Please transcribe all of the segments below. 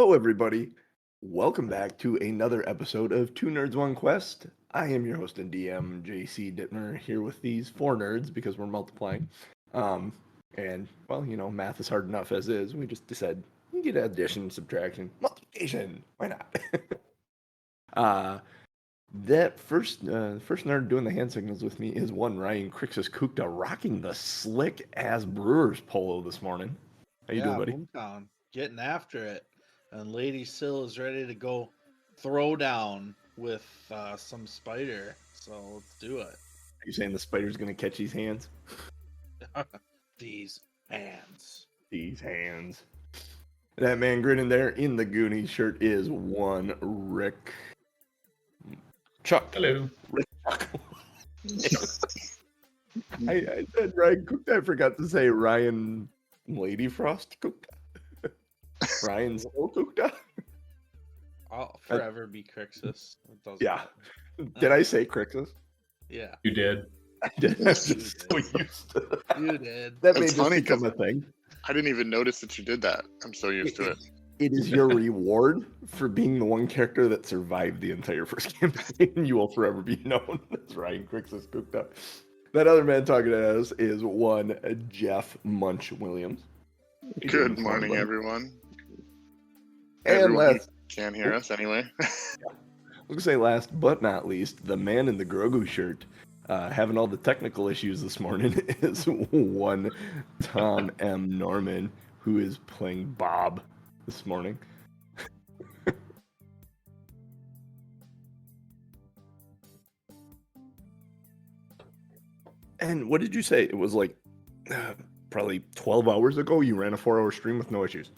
Hello, everybody. Welcome back to another episode of Two Nerds, One Quest. I am your host and DM, JC Dittmer, here with these four nerds because we're multiplying. And math is hard enough as is. We just decided you get addition, subtraction, multiplication. Why not? That first nerd doing the hand signals with me is one Ryan Crixus Kukta rocking the slick ass Brewers polo this morning. How you doing, buddy? Boomtown, getting after it. And Lady Sill is ready to go throw down with some spider. So let's do it. Are you saying the spider's gonna catch these hands? These hands. These hands. That man grinning there in the Goonies shirt is one Rick Chuck. Hello. Rick Chuck. I said Ryan Cooked. I forgot to say Ryan Lady Frost Cooked. Ryan Soul Cooked. I'll forever be Crixus. Yeah. Did I say Crixus? Yeah. You did. I did. I'm so used to it. You did. That may It's just funny become a thing. I didn't even notice that you did that. I'm so used to it. It is your reward for being the one character that survived the entire first campaign. You will forever be known as Ryan Crixus Cooked Up. That other man talking to us is one Jeff Munch Williams. Good morning, everyone. And Everyone last, can't hear us anyway. I was gonna say last but not least, the man in the Grogu shirt, having all the technical issues this morning, is one Tom M. Norman, who is playing Bob this morning. And what did you say? It was like probably 12 hours ago you ran a 4-hour stream with no issues.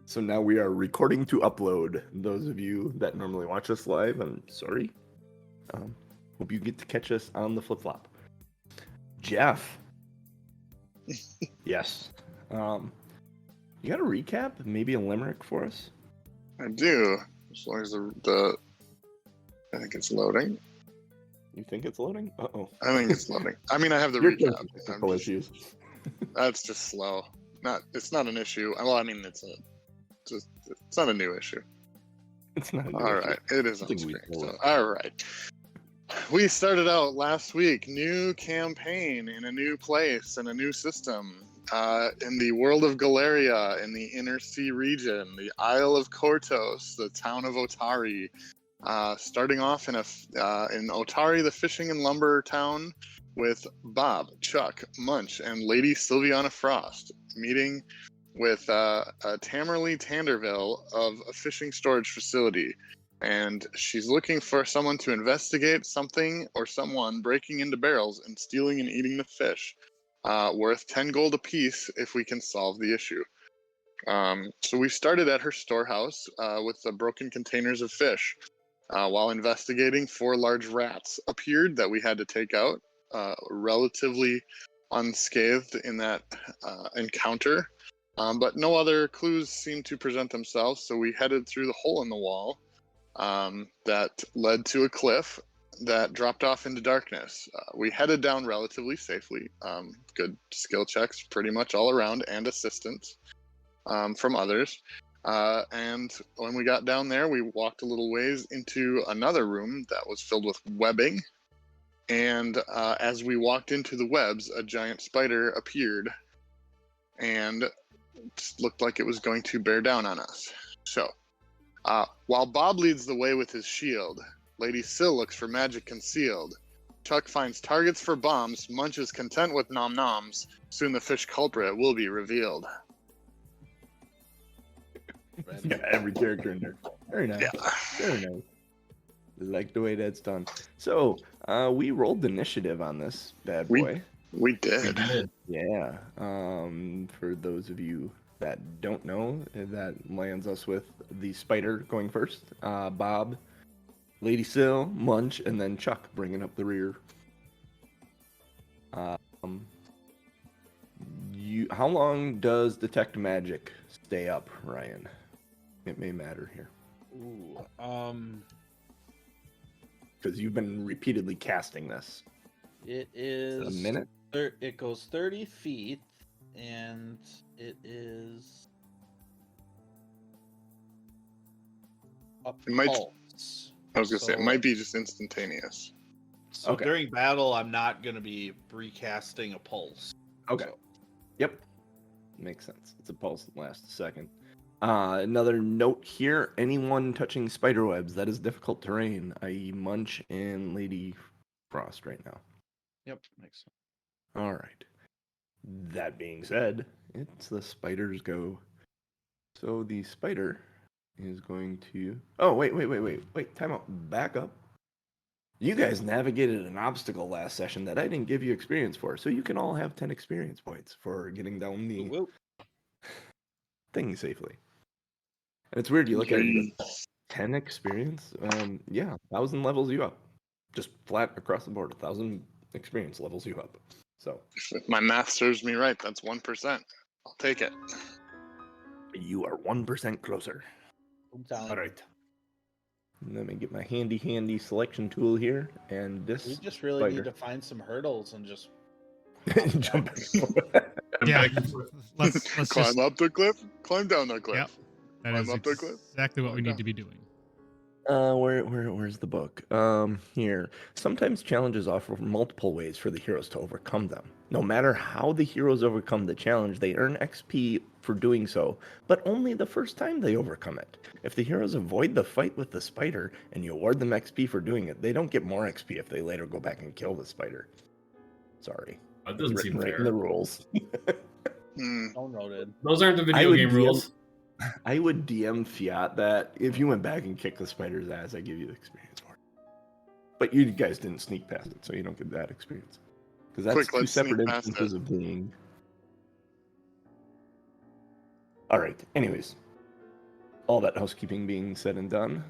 So now we are recording to upload. Those of you that normally watch us live, I'm sorry. Hope you get to catch us on the flip-flop. Jeff. Yes. You got a recap? Maybe a limerick for us? I do. As long as the I think it's loading. You think it's loading? Uh-oh. I think it's loading. I mean, I have the You're recap. technical issues. That's just slow. It's not an issue. Well, I mean, it's not a new issue. It's not. All right, it is on think we screen. know So, it. all right. We started out last week. New campaign in a new place and a new system. In the world of Galeria, in the Inner Sea region, the Isle of Kortos, the town of Otari. Starting off in Otari, the fishing and lumber town, with Bob, Chuck, Munch, and Lady Sylviana Frost, meeting with Tamerly Tanderville of a fishing storage facility. And she's looking for someone to investigate something or someone breaking into barrels and stealing and eating the fish, worth 10 gold apiece if we can solve the issue. So we started at her storehouse with the broken containers of fish. While investigating, 4 large rats appeared that we had to take out, relatively unscathed in that encounter. But no other clues seemed to present themselves, so we headed through the hole in the wall that led to a cliff that dropped off into darkness. We headed down relatively safely. Good skill checks pretty much all around and assistance from others. And when we got down there, we walked a little ways into another room that was filled with webbing. And as we walked into the webs, a giant spider appeared and it looked like it was going to bear down on us. So, while Bob leads the way with his shield, Lady Sill looks for magic concealed. Chuck finds targets for bombs. Munch is content with noms. Soon the fish culprit will be revealed. Yeah, every character in there. Very nice. Yeah. Very nice. Like the way that's done. So, we rolled initiative on this bad boy. We did. Yeah. For those of you that don't know, that lands us with the spider going first. Bob, Lady Sill, Munch, and then Chuck bringing up the rear. How long does detect magic stay up, Ryan? It may matter here. Ooh. Because you've been repeatedly casting this. It is A minute? It goes 30 feet, and it is It might- pulse. I was gonna say it So- might be just instantaneous. So Okay. during battle, I'm not going to be recasting a pulse. Okay. So- Yep. Makes sense. It's a pulse that lasts a second. Another note here, anyone touching spider webs, that is difficult terrain, i.e. Munch and Lady Frost right now. Yep, makes sense. All right. That being said, it's the spider's go. So the spider is going to... Oh, wait. Time out. Back up. You guys navigated an obstacle last session that I didn't give you experience for, so you can all have 10 experience points for getting down the Whoop. thing safely. And it's weird, you look at it, you go, 10 experience? Yeah, 1,000 levels you up. Just flat across the board, 1,000 experience levels you up. So If my math serves me right, that's 1%. I'll take it. you are 1% closer. Hometown. All right. Let me get my handy selection tool here, and this We just really spider. need to find some hurdles and just Jump. Yeah, let's Climb just. up the cliff, climb down the cliff. Yep, that Climb is up the cliff. exactly what we Climb need down. to be doing. Where's the book? Here. Sometimes challenges offer multiple ways for the heroes to overcome them. No matter how the heroes overcome the challenge, they earn XP for doing so, but only the first time they overcome it. If the heroes avoid the fight with the spider and you award them XP for doing it, they don't get more XP if they later go back and kill the spider. Sorry. That doesn't Written seem right fair. in the rules. downloaded. Those aren't the I video would game DM rules. I would DM Fiat that if you went back and kicked the spider's ass, I give you the experience for it. But you guys didn't sneak past it, so you don't get that experience. Because that's Quick, two let's sneak separate past instances of being. All right. Anyways, all that housekeeping being said and done,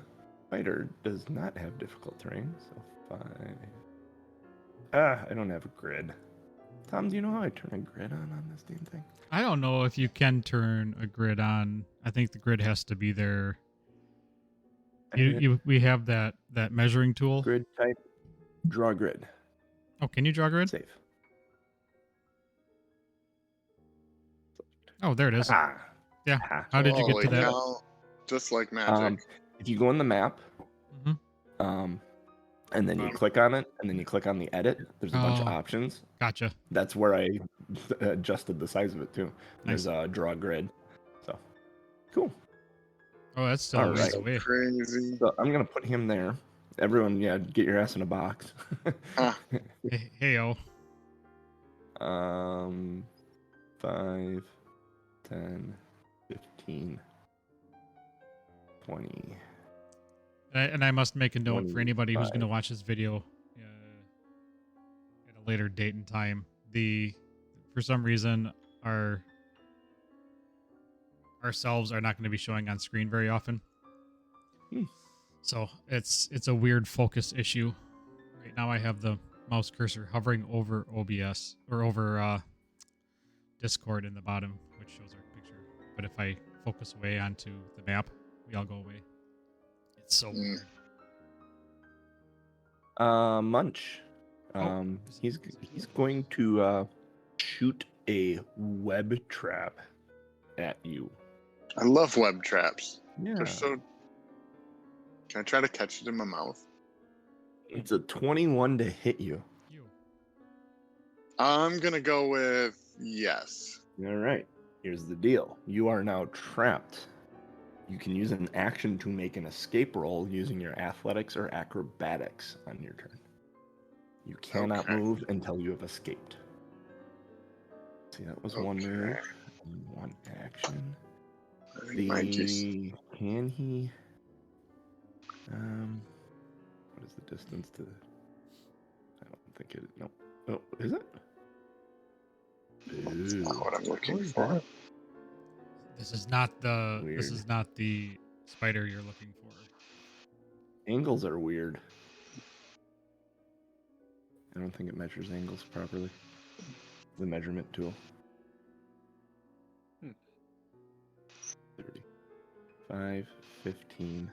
spider does not have difficult terrain, so 5. I don't have a grid. Tom, do you know how I turn a grid on this damn thing? I don't know if you can turn a grid on. I think the grid has to be there. We have that measuring tool. Grid type, draw grid, Oh, can you draw a grid? save. Oh, there it is. Ah. Yeah. Ah. How did you get Holy to that? cow. Just like magic. If you go on the map, Mhm. and then you click on it, and then you click on the edit, there's a bunch of Oh. options. Gotcha. That's where I adjusted the size of it too. There's Nice. a draw grid. So cool. Oh, that's still All a ways right. away. Crazy. So I'm gonna put him there. Everyone, yeah, get your ass in a box. Hey, oh. 5, 10, 15, 20. And I must make a note for anybody who's going to 25. watch this video at a later date and time. For some reason, ourselves are not going to be showing on screen very often. So it's a weird focus issue. Right now I have the mouse cursor hovering over OBS or over Discord in the bottom, which shows our picture. But if I focus away onto the map, we all go away. It's so weird. Munch. He's going to shoot a web trap at you. I love web traps. Yeah. They're so. Can I try to catch it in my mouth? It's a 21 to hit you. I'm gonna go with yes. All right. Here's the deal. You are now trapped. You can use an action to make an escape roll using your athletics or acrobatics on your turn. You cannot Okay. move until you have escaped. See, that was one move, and one action. I think my juice. Can he? What is the distance to? I don't think it. No. Oh, is it? That's not what I'm What looking is for. that? This is not the Weird. spider you're looking for. Angles are weird. I don't think it measures angles properly. The measurement tool. 30. 5, 15,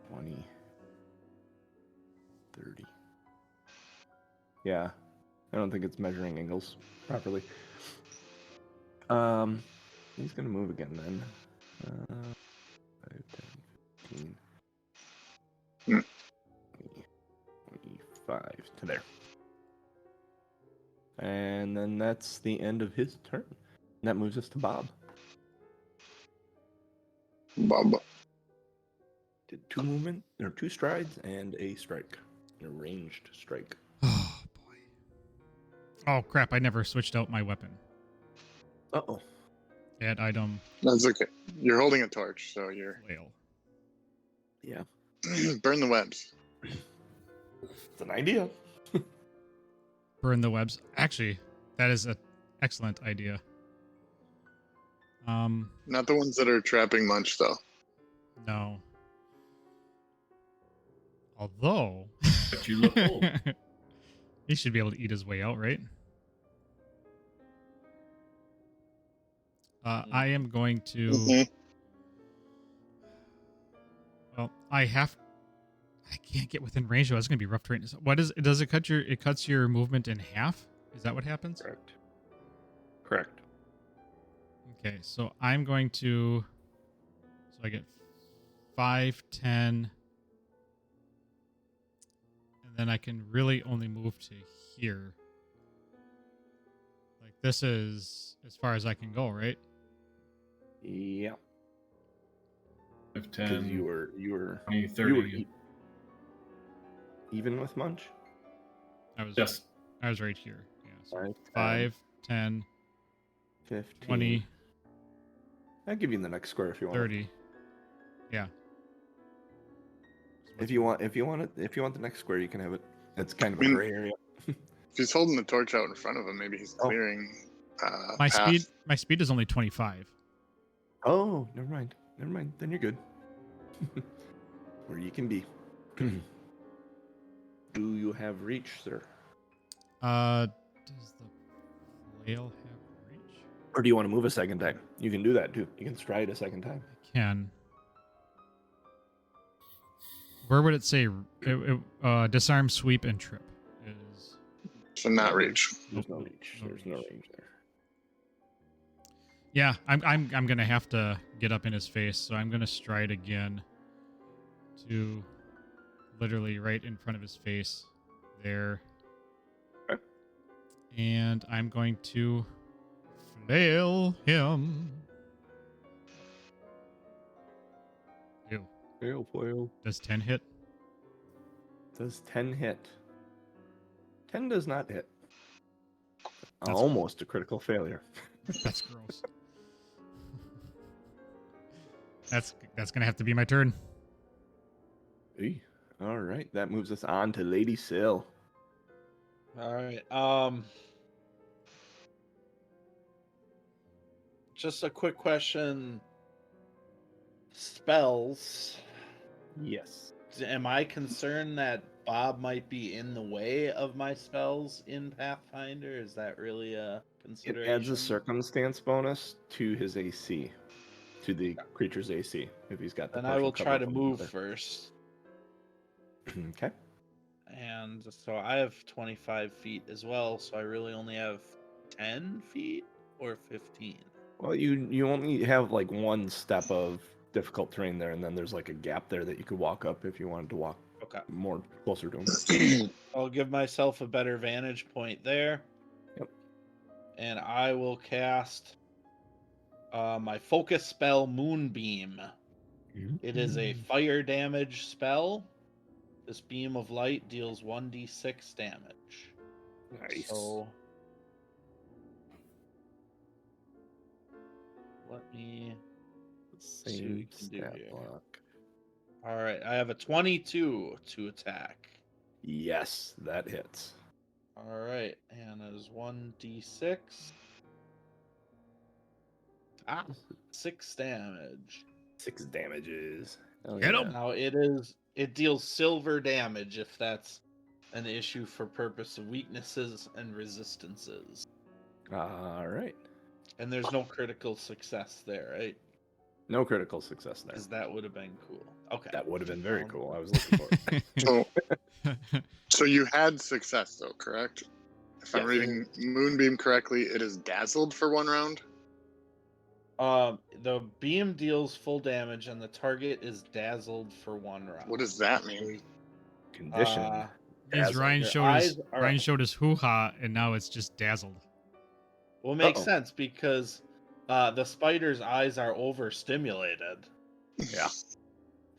20, 30. Yeah, I don't think it's measuring angles properly. He's gonna move again then. 5, 10, to there. And then that's the end of his turn. And that moves us to Bob. Bob. Did 2 movement, or 2 strides, and a strike. An ranged strike. Oh boy. Oh crap! I never switched out my weapon. Uh-oh. Add item That's okay. You're holding a torch, so you're whale. Yeah. burn the webs. It's an idea. Burn the webs. Actually, that is an excellent idea. Not the ones that are trapping Munch, though. No. Although, But you look old. he should be able to eat his way out, right? I am going to. Mhm. Well, I can't get within range. Though. It's going to be rough terrain. What is? Does it cut your? It cuts your movement in half. Is that what happens? Correct. Okay, so I'm going to. So I get 5, 10, and then I can really only move to here. Like this is as far as I can go, right? Yeah. 5, Because 10, you were 20, you 30. were even with Munch. I was Just I was right here. Yeah. So 5, 5, 10, 15. 20, I'll give you the next square if you want. 30. Yeah. If you want the next square, you can have it. It's kind of a I mean- gray area. If he's holding the torch out in front of him, maybe he's Oh. clearing. My path. speed is only 25. Oh, never mind. Then you're good. Where you can be. Do you have reach, sir? Does the flail have reach? Or do you want to move a second time? You can do that too. You can stride a second time. I can. Where would it say disarm, sweep, and trip? Is So not reach. There's no reach. There's no range there. yeah. I'm gonna have to get up in his face, so I'm gonna stride again to literally right in front of his face there. Okay. And I'm going to flail him. Ew. Fail. Does 10 hit? Does 10 hit? 10 does not hit. That's- Almost a critical failure. That's gross. That's gonna have to be my turn. Eey. All right, that moves us on to Lady Sill. All right. Just a quick question. Spells. Yes. Am I concerned that Bob might be in the way of my spells in Pathfinder? Is that really a It consideration? adds a circumstance bonus to his AC, to the creature's AC, if he's got the Then I partial will try cover to from move another. first. Okay. And so I have 25 feet as well, so I really only have 10 feet or 15. Well, you only have like one step of difficult terrain there, and then there's like a gap there that you could walk up if you wanted to walk Okay. more closer to him. I'll give myself a better vantage point there. Yep. And I will cast my focus spell, Moonbeam. It is a fire damage spell. This beam of light deals 1d6 damage. Nice. So let me see what Same we can do stat here. block. All right, I have a 22 to attack. Yes, that hits. All right, and that is 1d6. Ah, 6 damage. 6 damages. Hell Hit yeah. 'em. Now it deals silver damage if that's an issue for purpose of weaknesses and resistances. All right. And there's no critical success there, right? No critical success there. Because that would have been cool. Okay. That would have been very cool. I was looking for it. So, so you had success, though, correct? If I'm Yes. reading Moonbeam correctly, it is dazzled for 1 round. The beam deals full damage and the target is dazzled for 1 round. What does that mean? Condition. Means Ryan Your showed eyes are Ryan showed his hoo-ha, and now it's just dazzled. Well, makes Uh-oh. sense because the spider's eyes are overstimulated. Yeah.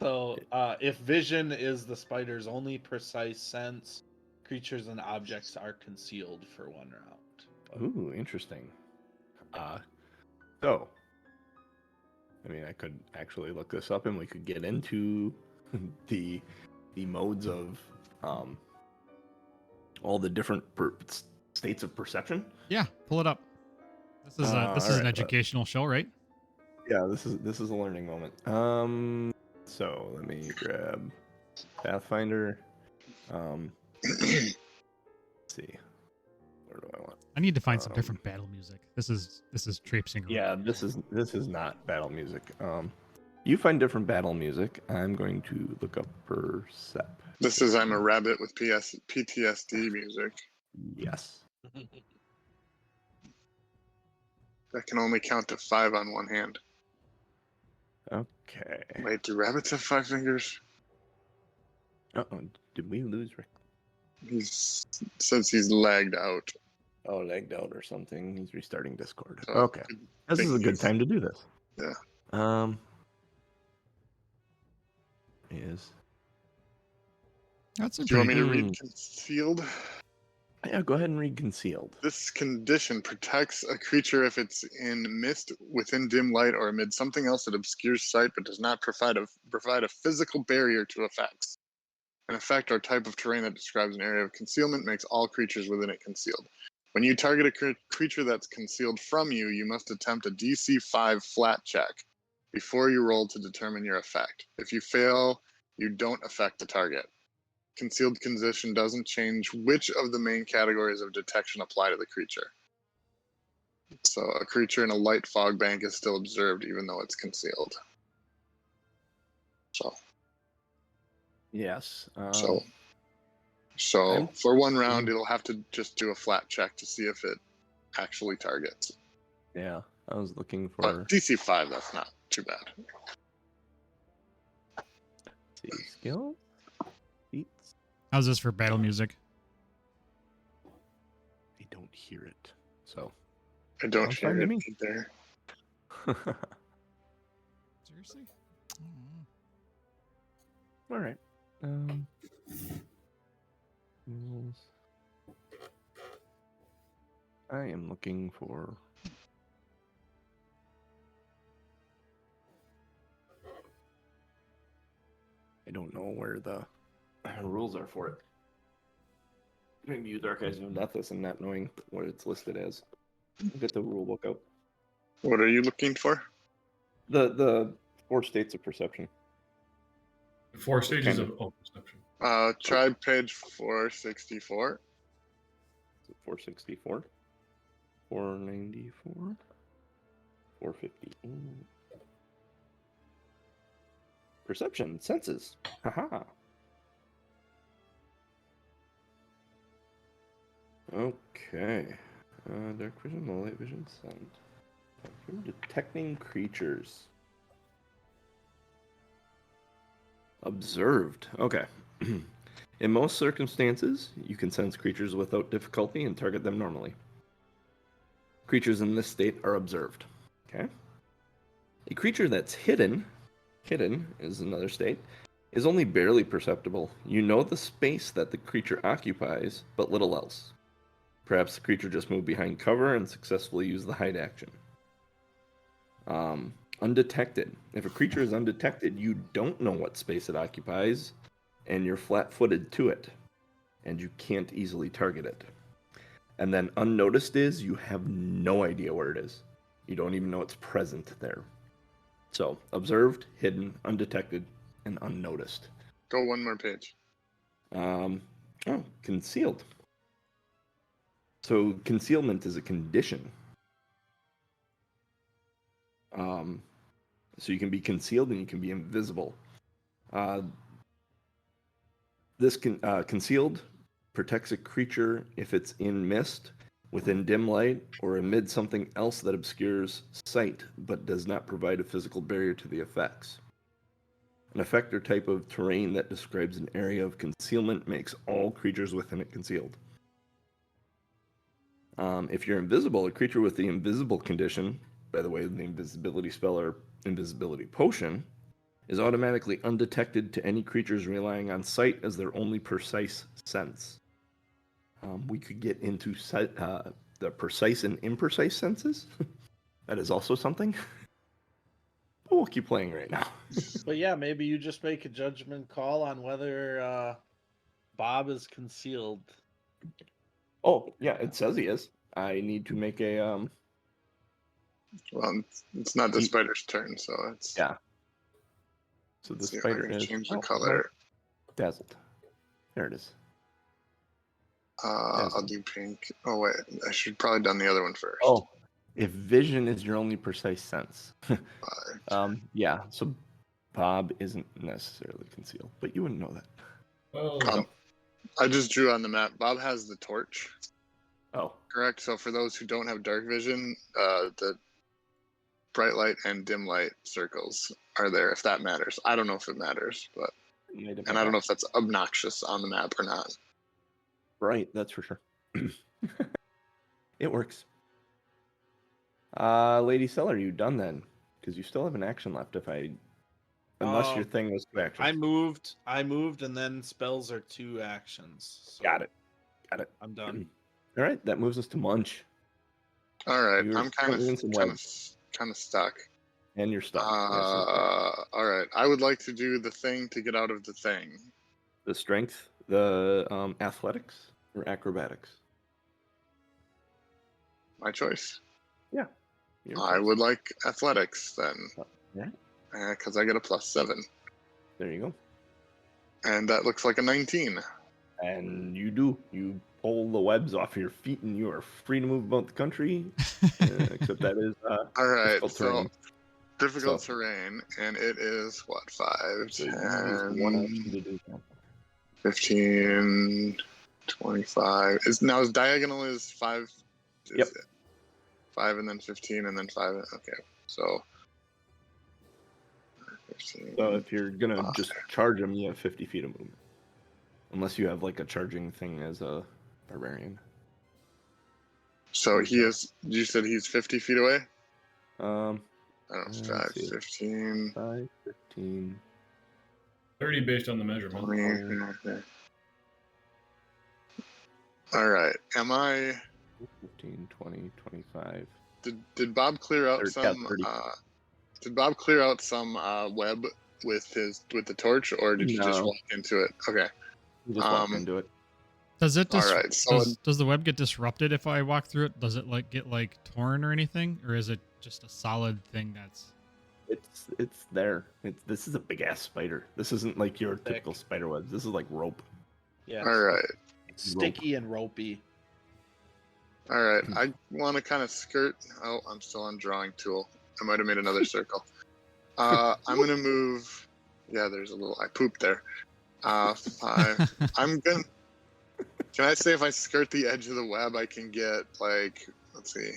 So, if vision is the spider's only precise sense, creatures and objects are concealed for 1 round. Ooh, interesting. So, I mean, I could actually look this up, and we could get into the modes of all the different states of perception. Yeah, pull it up. This is this is an alright, educational show, right? Yeah, this is a learning moment. So let me grab Pathfinder. Let's see, where do I want? I need to find some different battle music. This is traipsing. Yeah, this is not battle music. You find different battle music. I'm going to look up Percept. This is I'm a Rabbit with PTSD music. Yes. That can only count to 5 on one hand. Okay. Wait, do rabbits have 5 fingers? Uh-oh. Did we lose Rick? He says he's lagged out. Oh, lagged out or something. He's restarting Discord. So Okay. I This is a think good he's- time to do this. Yeah. That's Do you want me to read Hmm. concealed? Yeah, go ahead and read Concealed. This condition protects a creature if it's in mist, within dim light, or amid something else that obscures sight but does not provide a physical barrier to effects. An effect or type of terrain that describes an area of concealment makes all creatures within it concealed. When you target a creature that's concealed from you, you must attempt a DC 5 flat check before you roll to determine your effect. If you fail, you don't affect the target. Concealed condition doesn't change which of the main categories of detection apply to the creature. So a creature in a light fog bank is still observed even though it's concealed. So Yes. so for 1 round, it'll have to just do a flat check to see if it actually targets. Yeah, I was looking for. But DC 5, that's not too bad. See, skill. Feats. How's this for battle music? I don't hear it. So. I don't Sounds hear fine to it me. either. Seriously? All right. Rules. I am looking for. I don't know where the rules are for it. Maybe use Archives of Nethys and not knowing what it's listed as. Get the rule book out. What are you looking for? The 4 states of perception. 4 stages Kind of perception. Try page 464. Is it 464? 494? 450. Perception, senses. Haha. Okay. Dark vision, low light vision, scent. Detecting creatures. Observed. Okay. In most circumstances, you can sense creatures without difficulty and target them normally. Creatures in this state are observed. Okay. A creature that's hidden is another state, is only barely perceptible. You know the space that the creature occupies, but little else. Perhaps the creature just moved behind cover and successfully used the hide action. Undetected. If a creature is undetected, you don't know what space it occupies, and you're flat-footed to it, and you can't easily target it. And then unnoticed is you have no idea where it is. You don't even know it's present there. So, observed, hidden, undetected, and unnoticed. Go 1 more page. Concealed. So, concealment is a condition. So you can be concealed and you can be invisible. This concealed protects a creature if it's in mist, within dim light, or amid something else that obscures sight but does not provide a physical barrier to the effects. An effect or type of terrain that describes an area of concealment makes all creatures within it concealed. If you're invisible, a creature with the invisible condition, by the way, the invisibility spell or invisibility potion, is automatically undetected to any creatures relying on sight as their only precise sense. We could get into the precise and imprecise senses. That is also something. But we'll keep playing right now. But yeah, maybe you just make a judgment call on whether Bob is concealed. Oh, yeah, it says he is. I need to make a Well, it's not the spider's turn, so it's yeah. So the let's see if I spider can is change the color. dazzled. There it is. I'll do pink. Oh wait, I should probably done the other one first. Oh, if vision is your only precise sense. Yeah, so Bob isn't necessarily concealed, but you wouldn't know that. Well, I just drew on the map. Bob has the torch, Oh, correct? So for those who don't have dark vision, the bright light and dim light circles are there if that matters. I don't know if it matters, but and I don't know if that's obnoxious on the map or not. Right, that's for sure. It works. Lady Seller, you done then? Because you still have an action left. Unless your thing was 2 actions. I moved, and then spells are 2 actions. So Got it. I'm done. All right, that moves us to Munch, All right, You're I'm kind currently in some of stuck. and you're stuck. All right, I would like to do the thing to get out of the thing. The strength, the athletics, or acrobatics. My choice. Yeah. I would like athletics then. Yeah. Because I get a +7. There you go. And that looks like a 19. And you do. You pull the webs off your feet, and you are free to move about the country. Except that is All right, difficult so terrain. difficult terrain, and it is what, 5, So you 10, use 1 action to do that. 15, 25. Is diagonal is 5? Yep. 5 and then 15 and then 5. Okay, so 15. So if you're gonna just charge him, you have 50 feet of movement, unless you have like a charging thing as a barbarian. So he is. You said he's 50 feet away. I I don't know, 5, 15, 5, 15. 30 based on the measurement. 20. All right. Am I? 15, 20, 25. Did Bob clear out 30, some? 30. Did Bob clear out some web with the torch, or did you just No. walk into it? Okay. You just walk into it. Does it? All right. So does the web get disrupted if I walk through it? Does it get torn or anything, or is it just a solid thing that's? It's there. This is a big ass spider. This isn't like your typical spider webs. This is like rope. Yeah. all right. It's sticky and ropey. All right. I want to kind of skirt. Oh, I'm still on drawing tool. I might have made another circle. I'm gonna move. Yeah, there's a little. I pooped there. 5. I'm gonna. Can I say if I skirt the edge of the web, I can get like, let's see,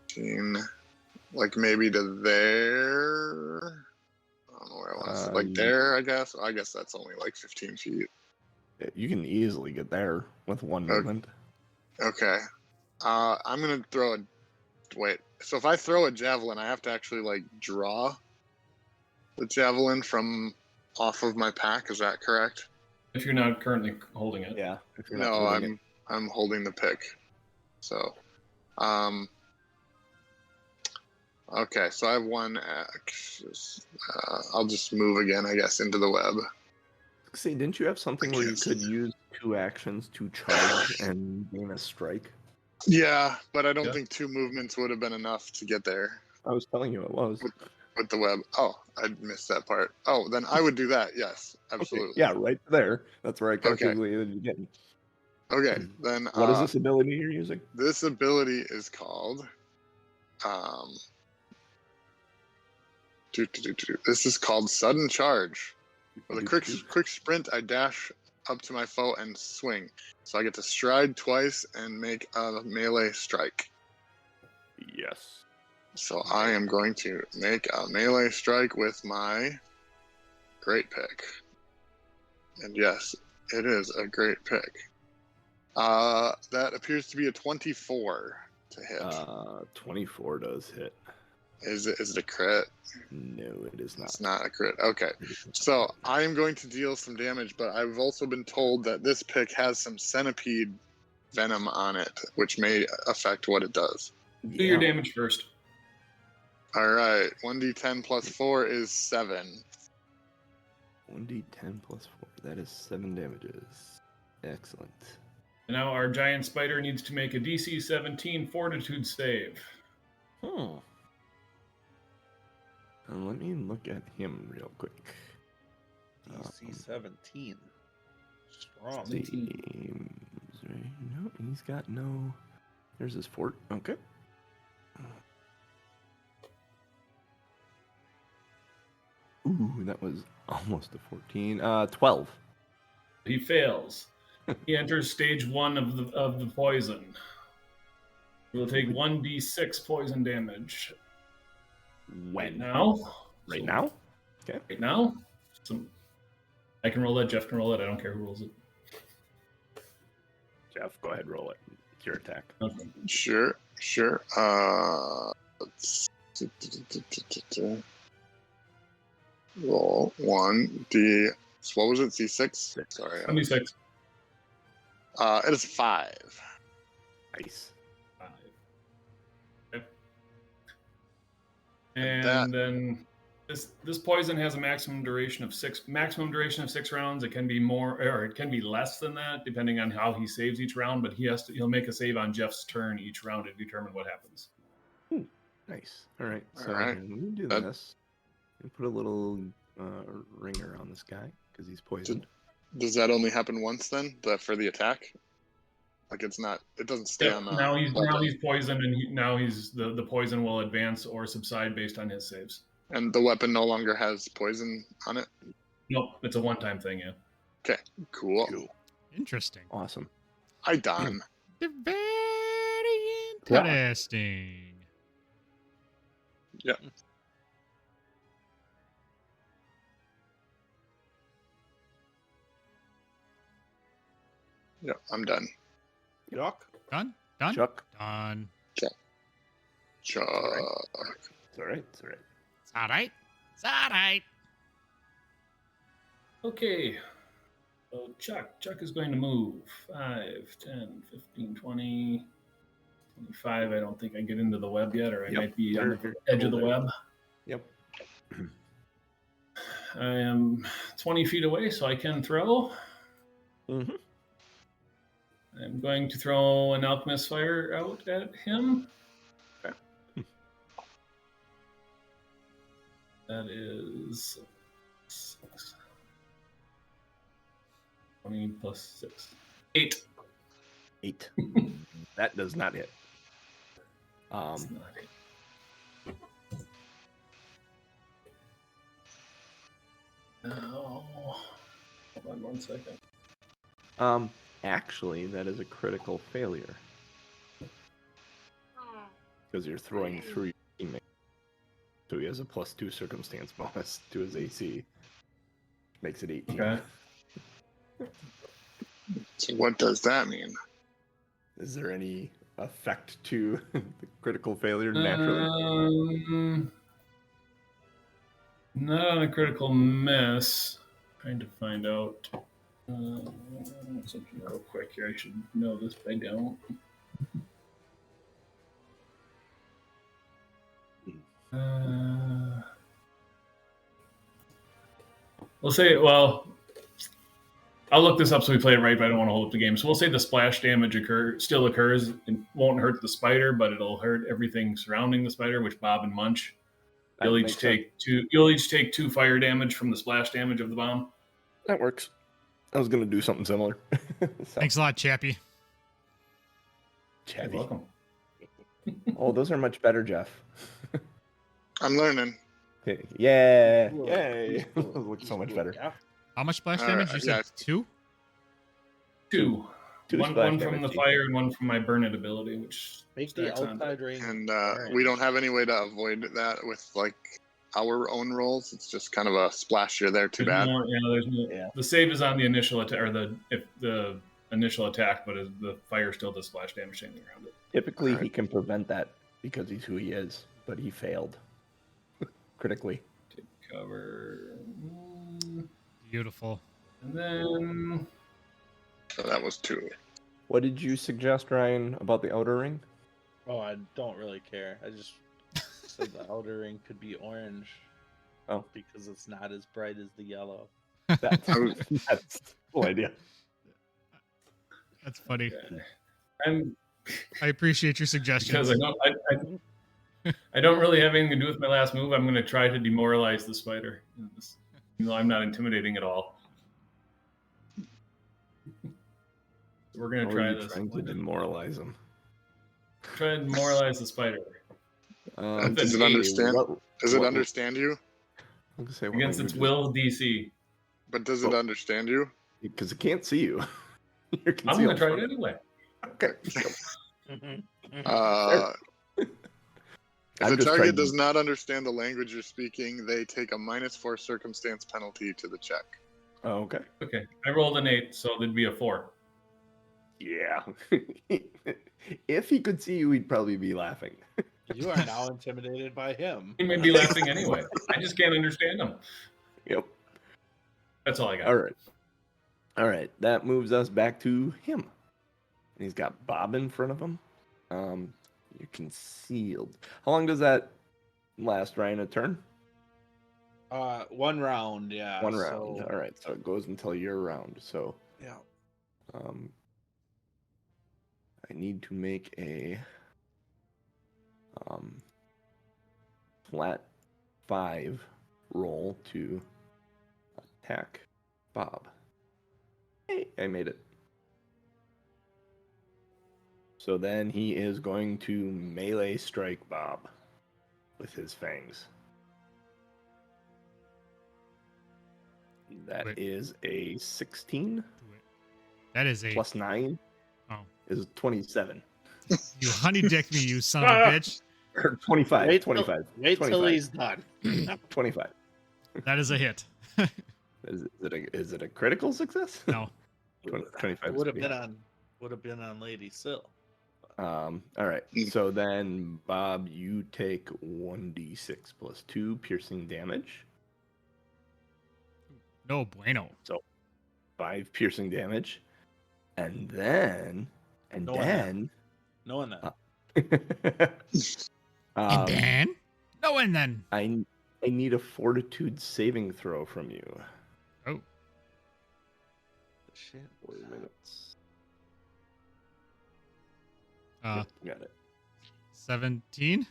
15, like maybe to there. I don't know where I want to say. Like there, I guess. I guess that's only like 15 feet. You can easily get there with one Okay. movement. Okay. I'm gonna throw a. Wait. So if I throw a javelin, I have to actually like draw the javelin from off of my pack. Is that correct? If you're not currently holding it. Yeah. If you're not No, holding it. I'm holding the pick. So, okay. So I have 1 action. I'll just move again, I guess, into the web. See, didn't you have something where you could use 2 actions to charge and gain a strike? Yeah, but I don't Yeah. think 2 movements would have been enough to get there I was telling you it was. with the web. Oh, I missed that part. Oh, then I would do that. Yes, Okay, absolutely. yeah, right there. That's where I calculated you getting. Okay, then What is this ability you're using? this ability is called this is called sudden charge. With a quick sprint, I dash up to my foe and swing. So I get to stride twice and make a melee strike. Yes. So I am going to make a melee strike with my great pick. And yes, it is a great pick. That appears to be a 24 to hit. 24 does hit. Is it a crit? No, it is not. It's not a crit. Okay. So I am going to deal some damage, but I've also been told that this pick has some centipede venom on it, which may affect what it does. Do your damage first. All right. 1d10 plus 4 is 7. 1d10 plus 4. That is 7 damages. Excellent. And now our giant spider needs to make a DC 17 Fortitude save. Let me look at him real quick. DC 17. Strong. Seems right. No, he's got no. There's his fort. Okay. Ooh, that was almost a 14. 12. He fails. He enters stage 1 of the poison. He will take 1d6 poison damage. When? Now? Right now? Okay. Right now? I can roll that. Jeff can roll it. I don't care who rolls it. Jeff, go ahead, roll it. It's your attack. Okay. Sure. Let's roll 1d. So what was it? C6? Sorry. 26. It is 5. Nice. 5. Okay. And then this poison has a maximum duration of 6 rounds. It can be more, or it can be less than that, depending on how he saves each round. But he'll make a save on Jeff's turn each round to determine what happens. Ooh, nice. All right. So All right. let me do this. Let me put a little ring around this guy because he's poisoned. Does that only happen once then? For the attack? Like it doesn't stay on the. Now he's poisoned, and the poison will advance or subside based on his saves. And the weapon no longer has poison on it? Nope, it's a one-time thing, yeah. Okay, cool. Interesting. Awesome. I done. Very interesting. Yeah. Yeah, I'm done. Yuck. Done? Chuck. Done. Chuck. It's all right. It's all right. It's all right. It's all right. Okay. So Chuck is going to move 5, 10, 15, 20, 25. I don't think I get into the web yet, or I might be on the edge of the web. Yep. I am 20 feet away, so I can throw. Mm-hmm. I'm going to throw an alchemist fire out at him. Okay. That is 6. 20 plus 6. 8. 8. That does not hit. That's not it. No. Hold on 1 second. Actually, that is a critical failure. Because you're throwing through your teammate. So he has a +2 circumstance bonus to his AC. Makes it 18. Okay. So what does that mean? Is there any effect to the critical failure naturally? Not on a critical miss. Trying to find out. Something real quick here. I should know this, but I don't. I'll look this up so we play it right, but I don't want to hold up the game. So we'll say the splash damage still occurs. It won't hurt the spider, but it'll hurt everything surrounding the spider, which Bob and Munch. You'll each take 2 fire damage from the splash damage of the bomb. That works. I was going to do something similar. Thanks a lot, Chappie. You're welcome. Oh, those are much better, Jeff. I'm learning. Yeah. Yay. Those look so much better. Yeah. How much splash damage? You said 2? 2. One splash from the damage. fire and one from my burn it ability, which Make the stacks on. outside ring. And we don't have any way to avoid that with, like, our own rolls. It's just kind of a splash here there. Too There's bad. there's no. Yeah. The save is on the initial attack, or the initial attack, but the fire still does splash damage anything around it. Typically, Alright. he can prevent that because he's who he is, but he failed critically. Take cover. Beautiful. And then So that was 2. What did you suggest, Ryan, about the outer ring? Oh, I don't really care. I just said the outer ring could be orange. Oh. Because it's not as bright as the yellow. That's the whole idea. That's funny. I'm I appreciate your suggestions. because I don't really have anything to do with my last move. I'm going to try to demoralize the spider. I'm not intimidating at all. We're going to try this. Trying to demoralize him. Try to demoralize the spider. Does it understand? Does it understand you? I'm gonna say Against its will DC. But does it understand you? because it can't see you. You're I'm going to concealed try from it anyway. Okay. If I'm the just target trying to- does not understand the language you're speaking, they take a -4 circumstance penalty to the check. Oh, okay. Okay. I rolled an 8, so there'd be a 4. Yeah. If he could see you, he'd probably be laughing. You are now intimidated by him. He may be laughing anyway. I just can't understand him. Yep. That's all I got. All right. All right. That moves us back to him. And he's got Bob in front of him. You're concealed. How long does that last, Ryan? A turn? 1 round, yeah. One round. so- All right. So it goes until your round. So Yeah. I need to make a flat 5 roll to attack Bob. Hey, I made it. So then he is going to melee strike Bob with his fangs. That Wait. is a 16 That is a plus 9 Oh. is 27. You honey dick me, you son of a bitch. Or 25. Wait till- 25. Wait till 25. he's done. 25. That is a hit. Is it a critical success? No. 25 Would have is been on Lady Sill. all right. So then, Bob, you take 1d6 plus 2 piercing damage. No bueno. 5 piercing damage. And then... No one Knowing that. And then? No, and then. I need a fortitude saving throw from you. Oh. Shit. 4 minutes. Uh, Yep, got it. 17?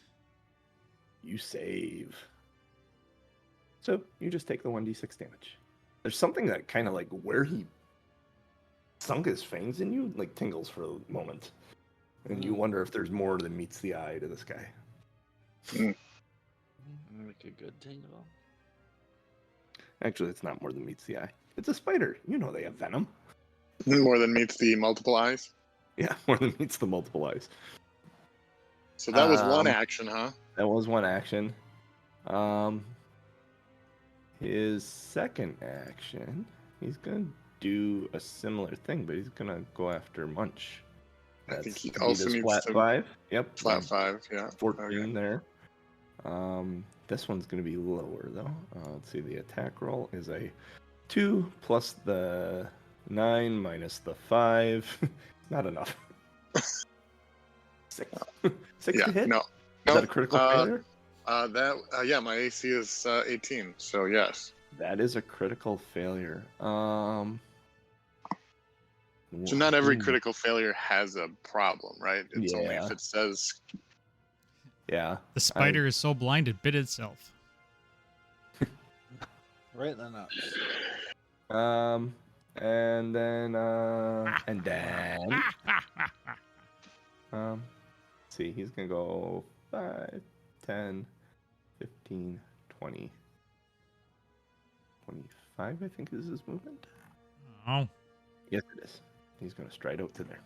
You save. So you just take the 1d6 damage. There's something that kind of like where he sunk his fangs in you, like tingles for a moment. And you wonder if there's more than meets the eye to this guy. Make a good tingle. Actually, it's not more than meets the eye. It's a spider. You know they have venom. More than meets the multiple eyes. Yeah, more than meets the multiple eyes. So that was one Um, action, huh? That was one action. His second action, he's gonna do a similar thing, but he's gonna go after Munch. I think he beat also his needs flat to 5. Yep, flat 5. Yeah. 14 Okay. there. This one's gonna be lower though. Let's see. The attack roll is a 2 plus the 9 minus the 5. Not enough. 6. 6 Yeah. to hit. No. Is that a critical failure? Yeah, my AC is 18. So yes. That is a critical failure. So not every Ooh, critical failure has a problem, right? It's only Yeah. if it says Yeah. The spider is so blind it bit itself. Right in the nuts. And then let's see, he's gonna go 5, 10, 15, 20, 25, I think is his movement. Oh. Yes, it is. He's gonna stride out to there.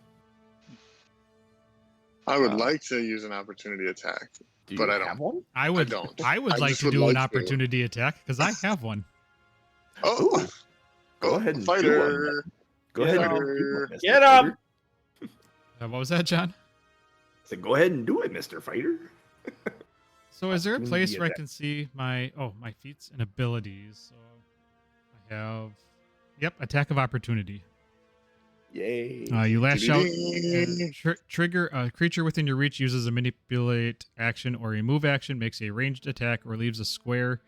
I would like to use an opportunity attack. Do you But I don't. have one? I would don't. I would I like just to would do an like to. opportunity attack because I have one. Oh, Ooh, go ahead and do one. fighter. then. Go Get ahead and him. do one, Mr. Get Fighter. him! What was that, John? I said, go ahead and do it, Mr. Fighter. So is there a Opportunity place where I attack. can see my feats and abilities? So I have attack of opportunity. Yay. You lash out Dee-dee-dee. and trigger a creature within your reach uses a manipulate action or a move action, makes a ranged attack or leaves a square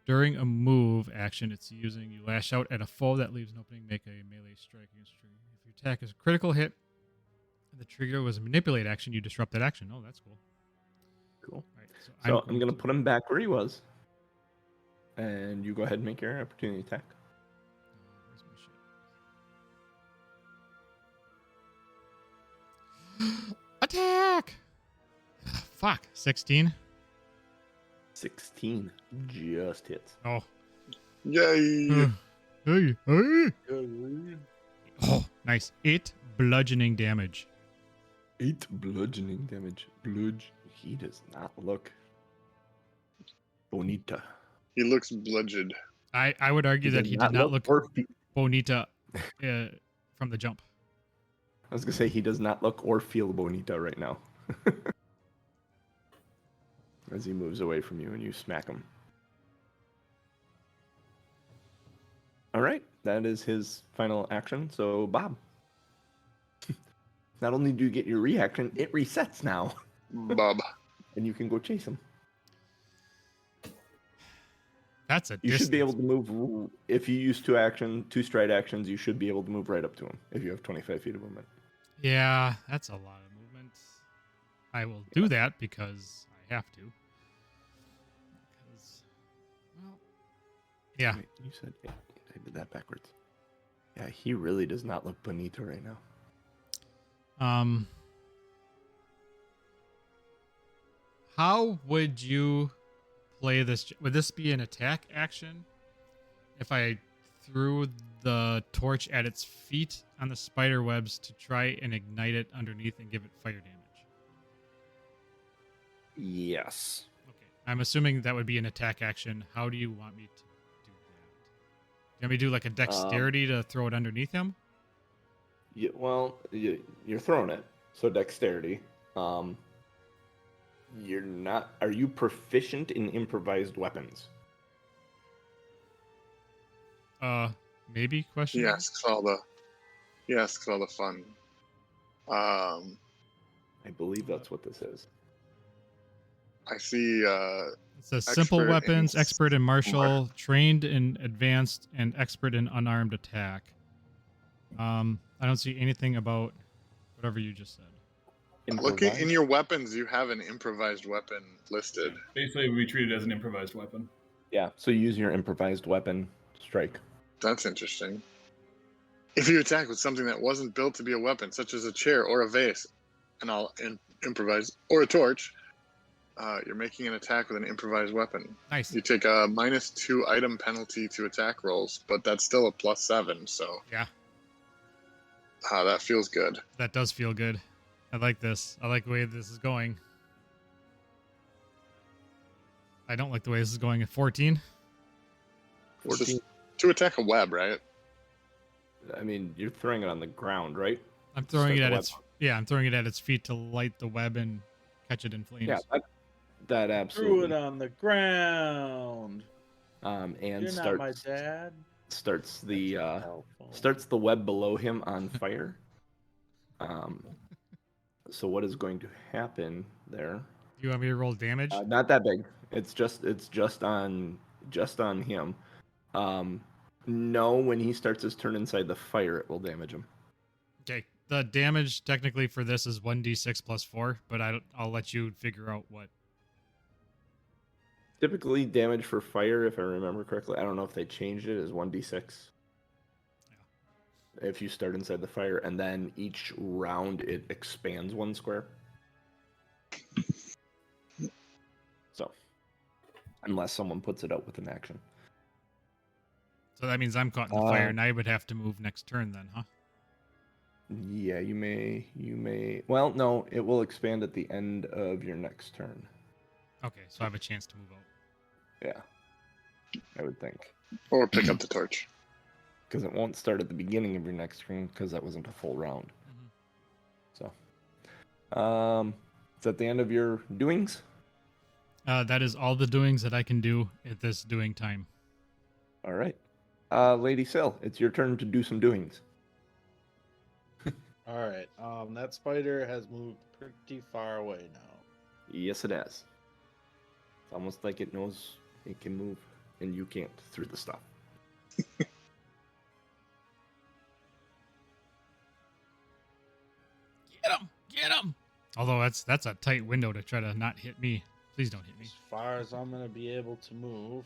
during a move action it's using. You lash out at a foe that leaves an opening, make a melee strike against the trigger. If your attack is a critical hit and the trigger was a manipulate action, you disrupt that action. Oh, that's cool. Cool. All right, So I'm going to put him back where he was. And you go ahead and make your opportunity attack. Where's my shit? Attack! Fuck. 16. 16 just hits. Oh. Yay. Hey, hey. Oh, nice. 8 bludgeoning damage. 8 bludgeoning damage. He does not look bonita. He looks bludgeoned. I would argue that he did not look bonita from the jump. I was going to say he does not look or feel bonita right now. As he moves away from you and you smack him. All right, that is his final action. So, Bob. Not only do you get your reaction, it resets now. Bob. And you can go chase him. That's a You should be able distance. to move. If you use two stride actions, you should be able to move right up to him if you have 25 feet of movement. Yeah, that's a lot of movement. I will do that because I have to. Because, well, yeah. Wait, you said I did that backwards. Yeah, he really does not look bonito right now. How would you play this? Would this be an attack action if I threw the torch at its feet on the spider webs to try and ignite it underneath and give it fire damage? Yes. Okay, I'm assuming that would be an attack action. How do you want me to do that? You want me to do like a dexterity to throw it underneath him? Yeah, well, you're throwing it, so dexterity. You're not. Are you proficient in improvised weapons? Maybe question. Yes, because all the fun. I believe that's what this is. I see. It says simple Expert in weapons, expert in martial, trained in advanced, and expert in unarmed attack. I don't see anything about whatever you just said. Looking in your weapons, you have an improvised weapon listed. Basically, we treat it as an improvised weapon. Yeah, so use your improvised weapon strike. That's interesting. If you attack with something that wasn't built to be a weapon, such as a chair or a vase, and I'll improvise, or a torch, you're making an attack with an improvised weapon. Nice. You take a -2 item penalty to attack rolls, but that's still a +7, so Yeah, that feels good. that does feel good. I like this. I like the way this is going. I don't like the way this is going at 14. This is 14. to attack a web, right? I mean, you're throwing it on the ground, right? I'm throwing it Start at the its I'm throwing it at its feet to light the web and catch it in flames. Yeah, that Threw absolutely. it on the ground. And You're not my dad. starts the Cell phone. starts the web below him on fire. So what is going to happen there? You want me to roll damage? Not that big. It's just on him. No, when he starts his turn inside the fire, it will damage him. Okay. The damage technically for this is 1d6 plus 4, but I'll let you figure out what. Typically, damage for fire, if I remember correctly, I don't know if they changed it, is 1d6. If you start inside the fire, and then each round it expands 1 square. So, unless someone puts it out with an action. So that means I'm caught in the fire, and I would have to move next turn then, huh? Yeah, you may. Well, no, it will expand at the end of your next turn. Okay, so I have a chance to move out. Yeah, I would think. Or pick up the torch. Because it won't start at the beginning of your next turn because that wasn't a full round. Mhm. So, is that the end of your doings? That is all the doings that I can do at this doing time. All right. Lady Sill, it's your turn to do some doings. All right. That spider has moved pretty far away now. Yes, it has. It's almost like it knows it can move and you can't through the stuff. Get him! Although that's a tight window to try to not hit me. Please don't hit me. As far as I'm gonna be able to move,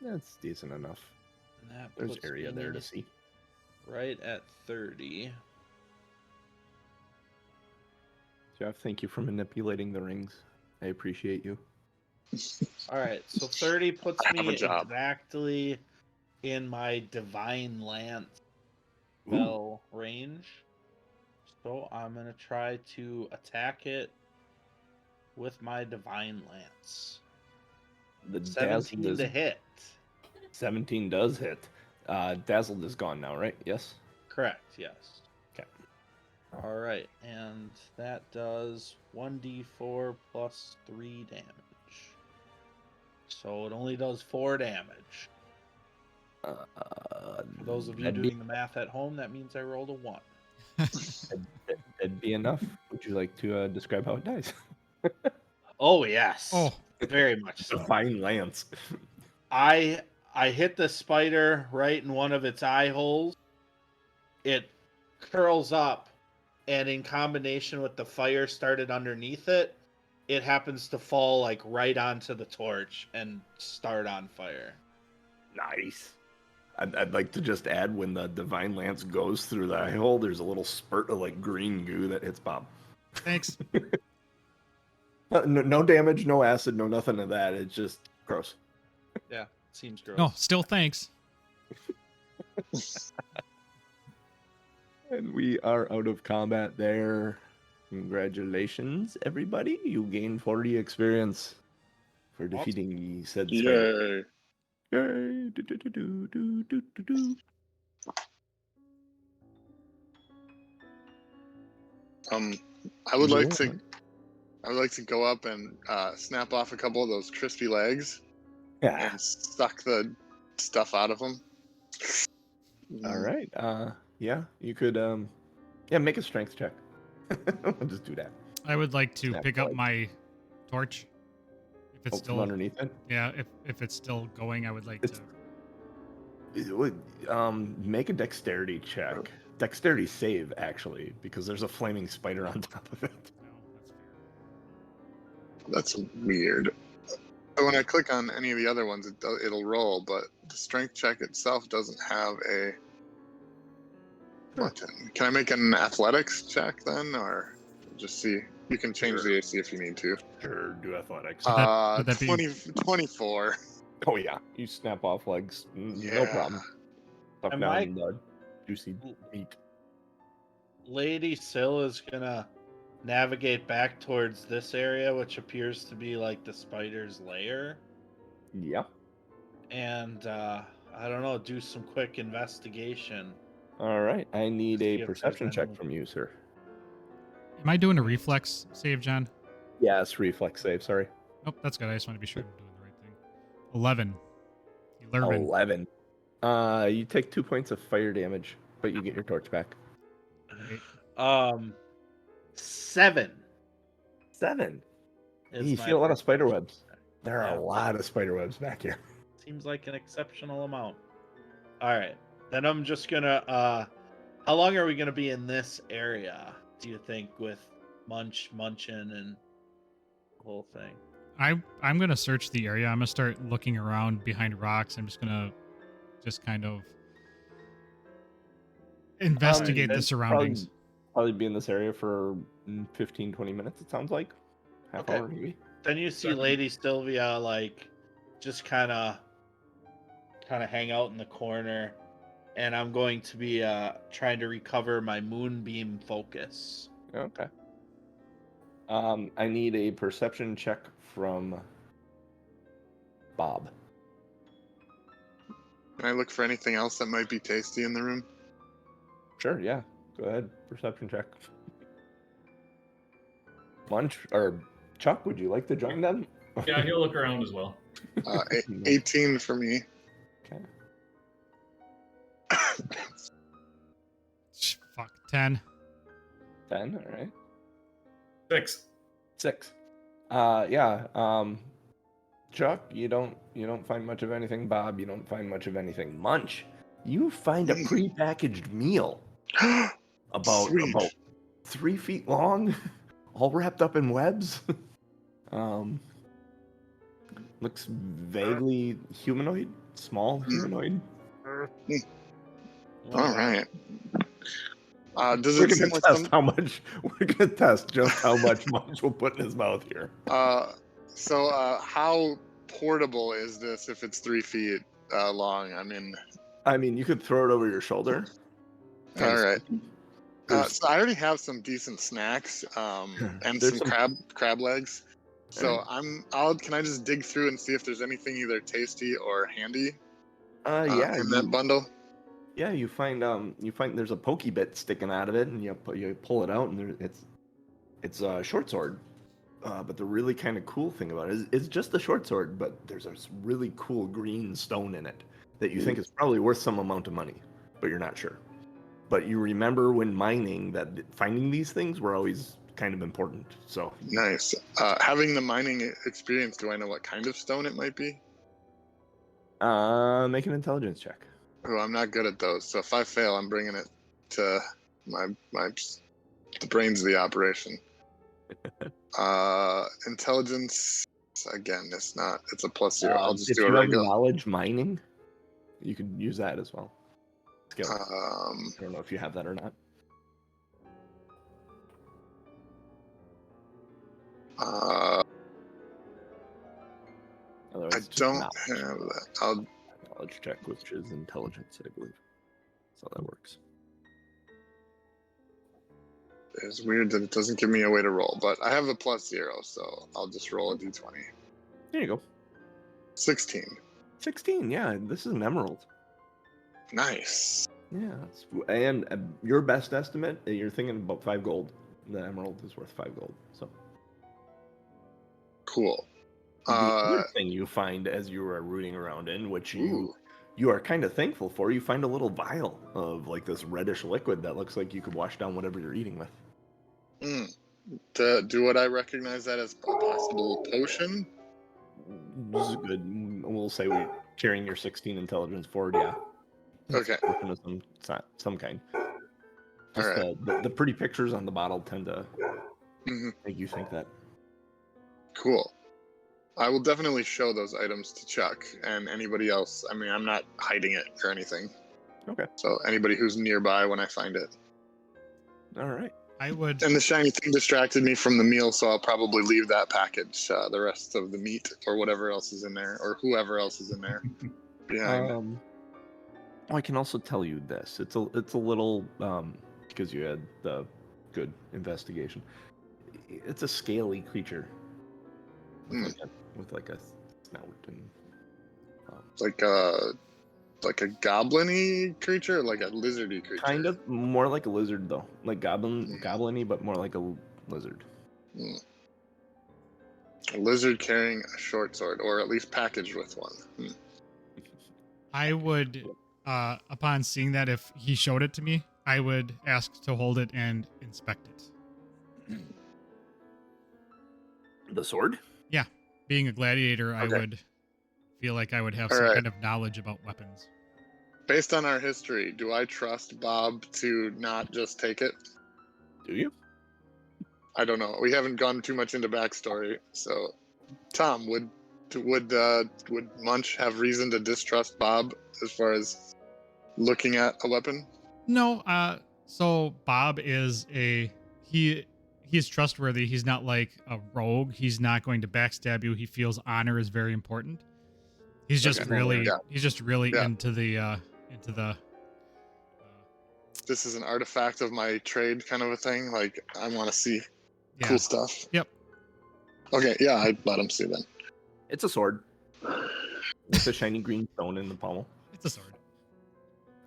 That's decent enough. and that There's puts area there to me see. right at 30. Jeff, thank you for manipulating the rings. I appreciate you. All right, so 30 puts I have me a job. exactly in my divine lance spell range. So I'm gonna try to attack it with my divine lance. The 17 dazzled to is, hit. 17 does hit. Dazzled is gone now, right? Yes? Correct, yes. Okay. All right, and that does 1d4 plus 3 damage. So it only does 4 damage. For those of you that'd doing the math at home, that means I rolled a 1. That'd be enough. Would you like to describe how it dies? Oh, yes. Oh, Very much so. Divine Lance. I hit the spider right in one of its eye holes. It curls up, and in combination with the fire started underneath it, it happens to fall like right onto the torch and start on fire. Nice. I'd like to just add when the Divine Lance goes through the eye hole, there's a little spurt of like green goo that hits Bob. thanks. No damage, no acid, no nothing of that. It's just gross. Yeah, seems gross. No, still thanks. And we are out of combat there. Congratulations, everybody. You gained 40 experience for defeating said spider. Yay. Yay. Do, do, do, do, do, do, do, do. I would like Yeah. to go up and snap off a couple of those crispy legs Yeah. and suck the stuff out of them. All right. Yeah, you could make a strength check. We'll just do that. I would like to Snap pick up leg. my torch. If it's From still underneath it. yeah, if it's still going, I would like It's- to. It would make a dexterity check. Dexterity save, actually, because there's a flaming spider on top of it. No, that's fair. That's weird. When I click on any of the other ones, it'll roll, but the strength check itself doesn't have a button. Can I make an athletics check then, or just see? You can change the AC if you need to. Sure, do athletics. Would that be- 24. Oh yeah, you snap off legs, no Yeah. problem. Stuff Am down I- the juicy meat. Lady Sill is gonna navigate back towards this area, which appears to be like the spider's lair, Yeah. and I don't know, do some quick investigation. All right, I need See a if there's perception check any- from you, sir. Am I doing a reflex save, John? Yes, reflex save. Sorry. Nope, that's good. I just want to be sure I'm doing the right thing. 11. 11. 11. You take 2 points of fire damage, but you get your torch back. 7. 7. is You my see a lot of spider perception webs. check. There are Yeah. a lot of spider webs back here. Seems like an exceptional amount. All right, then I'm just gonna. How long are we gonna be in this area? Do you think with munching and the whole thing? I'm gonna search the area. I'm gonna start looking around behind rocks. I'm just gonna kind of investigate the That's surroundings. Probably be in this area for 15, 20 minutes, it sounds like. Half Okay. hour, maybe. Then you see Lady Sylvia like just kind of hang out in the corner, and I'm going to be trying to recover my moonbeam focus. Okay. I need a perception check from Bob. Can I look for anything else that might be tasty in the room? Sure, yeah. Go ahead. Perception check. Munch or Chuck, would you like to join them? Yeah, he'll look around as well. 18 for me. Okay. Fuck, 10. 10, all right. 6. 6. Yeah. Chuck, you don't find much of anything. Bob, you don't find much of anything. Munch, you find a prepackaged meal about Sweet. 3 feet long, all wrapped up in webs. Looks vaguely humanoid, small humanoid. All right. Does We're it seem gonna like test how much. We're gonna test just how much Munch will put in his mouth here. So how portable is this if it's 3 feet long? I mean, you could throw it over your shoulder. All right. There's- So I already have some decent snacks and There's some crab legs. So can I just dig through and see if there's anything either tasty or handy Yeah, in that bundle? yeah. You find there's a pokey bit sticking out of it, and you pull it out, and it's a short sword. But the really kind of cool thing about it is it's just a short sword, but there's a really cool green stone in it that you think is probably worth some amount of money, but you're not sure. But you remember when mining that finding these things were always kind of important. So Nice. Having the mining experience, do I know what kind of stone it might be? make an intelligence check. Oh, I'm not good at those. So if I fail, I'm bringing it to the brains of the operation. Intelligence, again, it's a +0. I'll just if do a you have regular. knowledge mining, you could use that as well. Skill. I Um, don't know if you have that or not. I Otherwise, just don't knowledge. have that. Knowledge check, which is intelligence, I believe. That's how that works. It's weird that it doesn't give me a way to roll, but I have a +0, so I'll just roll a d20. There you go. 16. 16, yeah, this is an emerald. Nice. Yeah, and your best estimate, you're thinking about 5 gold. The emerald is worth 5 gold. So Cool. the other thing you find as you are rooting around in, which you are kind of thankful for, you find a little vial of like this reddish liquid that looks like you could wash down whatever you're eating with. Do what I recognize that as a possible potion? This is good. We'll say we're carrying your 16 intelligence forward, yeah. Okay. Potion of some kind. Just Alright. the pretty pictures on the bottle tend to Mhm. make you think that. Cool. I will definitely show those items to Chuck and anybody else. I mean, I'm not hiding it or anything. Okay. So anybody who's nearby when I find it. All right. I would. And the shiny thing distracted me from the meal, so I'll probably leave that package, the rest of the meat or whatever else is in there, or whoever else is in there. Behind. I can also tell you this. It's a little because you had the good investigation. It's a scaly creature with like a snout and like a goblin-y creature, like a lizardy creature. kind of more like a lizard though, like goblin-y, but more like a lizard. A lizard carrying a short sword, or at least packaged with one. I would, upon seeing that, if he showed it to me, I would ask to hold it and inspect it. The sword? Yeah, being a gladiator, Okay. I would feel like I would have All some right. kind of knowledge about weapons. Based on our history, do I trust Bob to not just take it? Do you? I don't know. We haven't gone too much into backstory. So, Tom, would Munch have reason to distrust Bob as far as looking at a weapon? No, so Bob is he's trustworthy. He's not like a rogue. He's not going to backstab you. He feels honor is very important. He's just Okay. really Yeah. he's just really Yeah. into the this is an artifact of my trade kind of a thing. Like, I want to see Yeah. cool stuff. Yep. Okay, yeah, I'd let him see then. It's a sword. It's a shiny green stone in the pommel. It's a sword.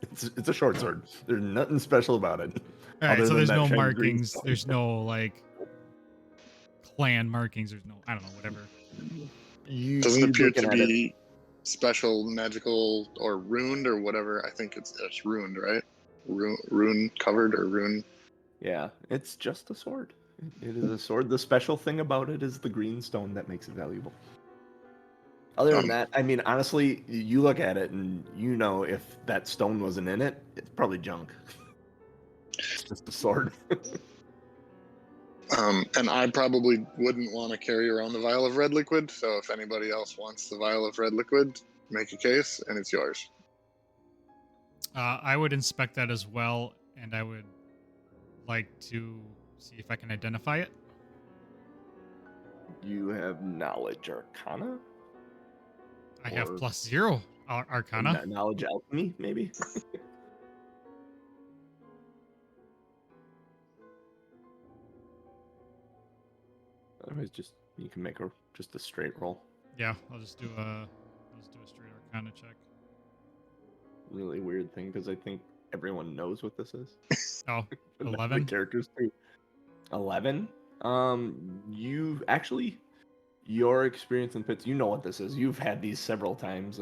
It's a short sword. There's nothing special about it. All right, other so than there's that no shiny green markings. stone. There's no like clan markings. There's no, I don't know, whatever. Doesn't He's appear looking to at it. be special, magical, or runed or whatever. I think it's runed, right? Rune covered or rune. Yeah, it's just a sword. It is a sword. The special thing about it is the green stone that makes it valuable. Other than that, I mean, honestly, you look at it and you know if that stone wasn't in it, it's probably junk. It's just a sword. And I probably wouldn't want to carry around the vial of red liquid. So if anybody else wants the vial of red liquid, make a case, and it's yours. I would inspect that as well, and I would like to see if I can identify it. You have knowledge arcana? I have Or- +0 Arcana. Knowledge alchemy, maybe? Otherwise, just you can make just a straight roll. Yeah, I'll just do a straight Arcana check. Really weird thing because I think everyone knows what this is. Oh, And the 11? characters too. 11. You actually, your experience in pits, you know what this is. You've had these several times.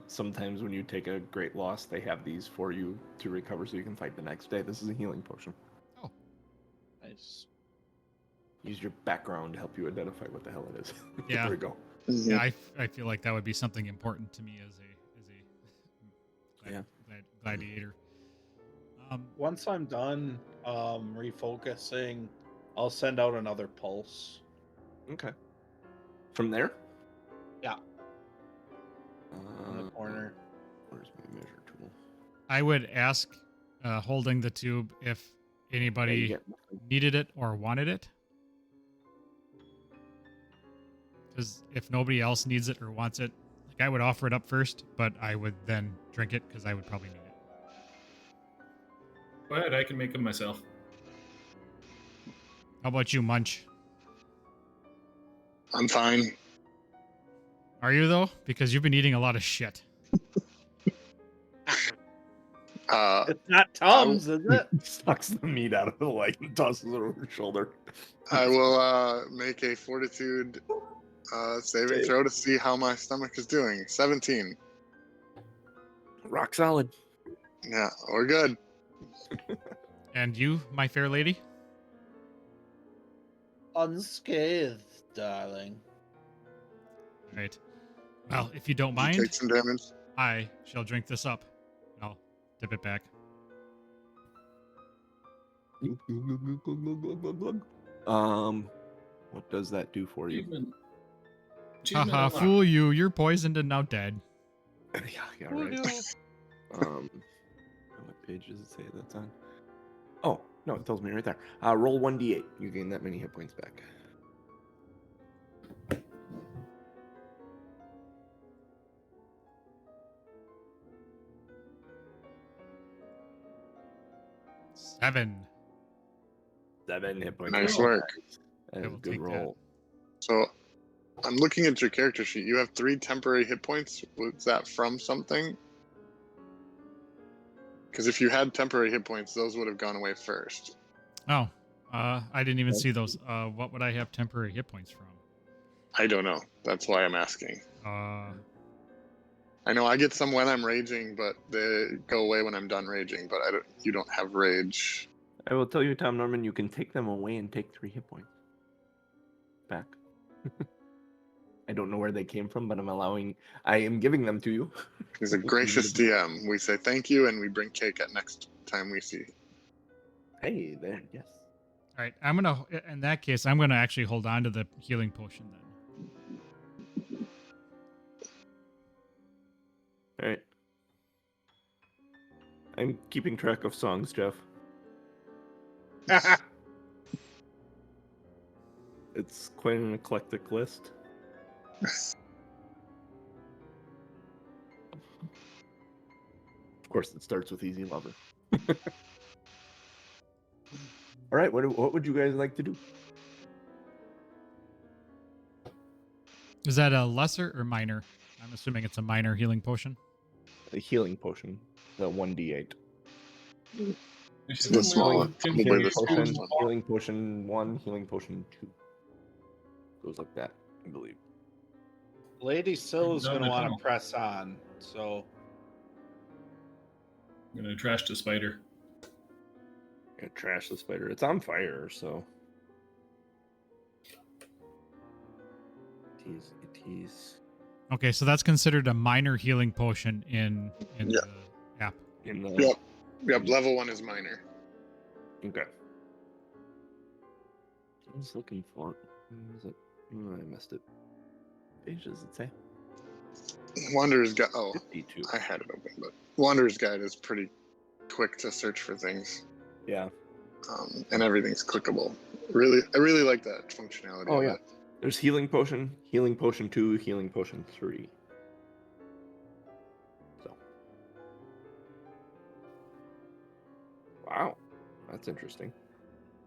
Sometimes when you take a great loss, they have these for you to recover so you can fight the next day. This is a healing potion. Nice. Use your background to help you identify what the hell it is. Yeah. There we go. Yeah, I feel like that would be something important to me as a Yeah. gladiator. Once I'm done refocusing, I'll send out another pulse. Okay. From there? Yeah. In the corner. Where's my measure tool? I would ask, holding the tube, if Yeah, you anybody get nothing. needed it or wanted it. Because if nobody else needs it or wants it, like I would offer it up first, but I would then drink it because I would probably need it. Go ahead, I can make them myself. How about you, Munch? I'm fine. Are you though? Because you've been eating a lot of shit. It's not Tom's, is it? Sucks the meat out of the leg and tosses it over her shoulder. I will make a fortitude saving throw to see how my stomach is doing. 17. Rock solid. Yeah, we're good. And you, my fair lady? Unscathed, darling. Right. Well, if you don't You mind, take some damage. I shall drink this up. And I'll dip it back. What does that do for you? Achievement Haha, unlocked. fool you. You're poisoned and now dead. Yeah, right. What page does it say that's on? Oh, no, it tells me right there. Roll 1d8. You gain that many hit points back. Seven. 7 hit points. Nice back. work. That I is will a good take that. roll. So I'm looking at your character sheet. You have 3 temporary hit points. Was that from something? Because if you had temporary hit points, those would have gone away first. Oh, I didn't even see those. What would I have temporary hit points from? I don't know. That's why I'm asking. I know I get some when I'm raging, but they go away when I'm done raging. But you don't have rage. I will tell you, Tom Norman, you can take them away and take 3 hit points back. I don't know where they came from, but I am giving them to you. He's a gracious DM. We say thank you, and we bring cake at next time we see. Hey, there, yes. All right, I'm gonna. In that case, I'm gonna actually hold on to the healing potion then. All right. I'm keeping track of songs, Jeff. It's quite an eclectic list. Of course, it starts with Easy Lover. All right, what would you guys like to do? Is that a lesser or minor? I'm assuming it's a minor healing potion. A healing potion, the 1d8. It's the small, probably Healing the potion, smallest one. healing potion 1, healing potion 2. Goes like that, I believe. Lady Sill's No, going to no, want no. to press on. So I'm gonna trash the spider. Gonna trash the spider. It's on fire, so. Tease. Okay, so that's considered a minor healing potion in Yeah. the app. In the Yep, level 1 is minor. Okay. I was looking for it. Where is it? Oh, I missed it. Page does it say? Wanderer's Guide. Oh, 52. I had it open, but Wanderer's Guide is pretty quick to search for things, Yeah. and everything's clickable. I really like that functionality. Oh, of yeah. it. There's healing potion 2, healing potion 3. So. Wow. That's interesting.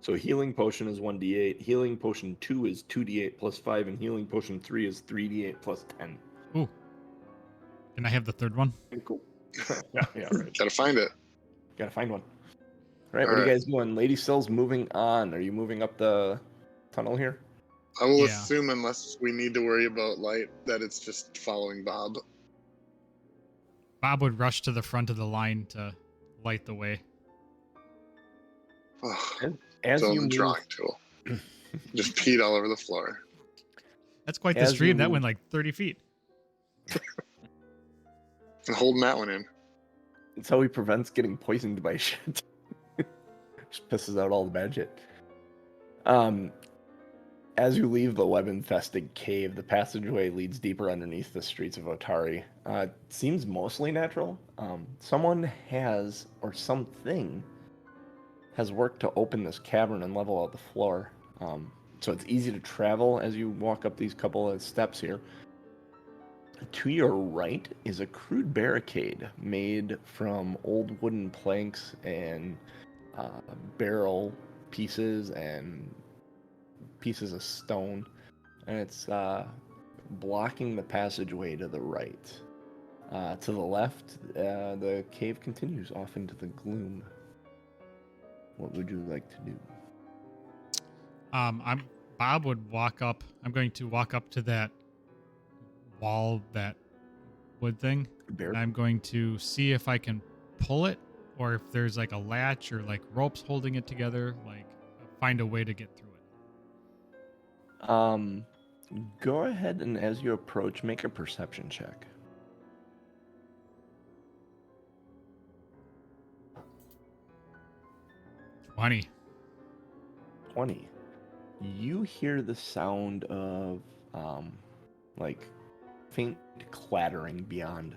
So healing potion is 1d8, healing potion 2 is 2d8 plus 5, and healing potion 3 is 3d8 plus 10. Ooh. Can I have the third one? Pretty cool. yeah, right. Gotta find it. Gotta find one. All right, what are you guys doing? Lady Sill's moving on. Are you moving up the tunnel here? I will Yeah. assume, unless we need to worry about light, that it's just following Bob. Bob would rush to the front of the line to light the way. Oh, As so you the move, drawing tool. Just peed all over the floor. That's quite the As you stream. That move- went like 30 feet. And holding that one in. it's how he prevents getting poisoned by shit. Just pisses out all the bad shit. As you leave the web-infested cave, the passageway leads deeper underneath the streets of Otari. It seems mostly natural. Someone has, or something, has worked to open this cavern and level out the floor. So it's easy to travel as you walk up these couple of steps here. To your right is a crude barricade made from old wooden planks and barrel pieces and pieces of stone, and it's blocking the passageway to the right. To the left, the cave continues off into the gloom. What would you like to do? Bob would walk up. I'm going to walk up to that wall, that wood thing. And I'm going to see if I can pull it, or if there's like a latch or like ropes holding it together, like find a way to get through it. Go ahead and as you approach, make a perception check. Funny. 20. You hear the sound of like faint clattering beyond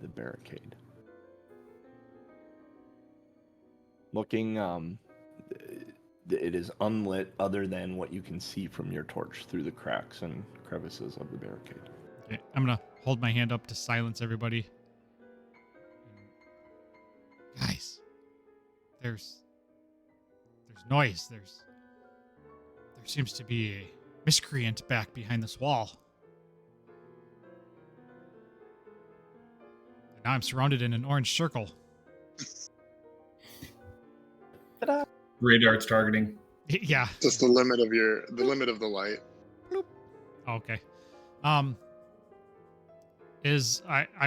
the barricade. Looking, it is unlit other than what you can see from your torch through the cracks and crevices of the barricade. Okay, I'm gonna hold my hand up to silence everybody. Guys, there's noise. There seems to be a miscreant back behind this wall. And now I'm surrounded in an orange circle. Ta-da! Radar's targeting. Yeah. Just the limit of the light. Okay. I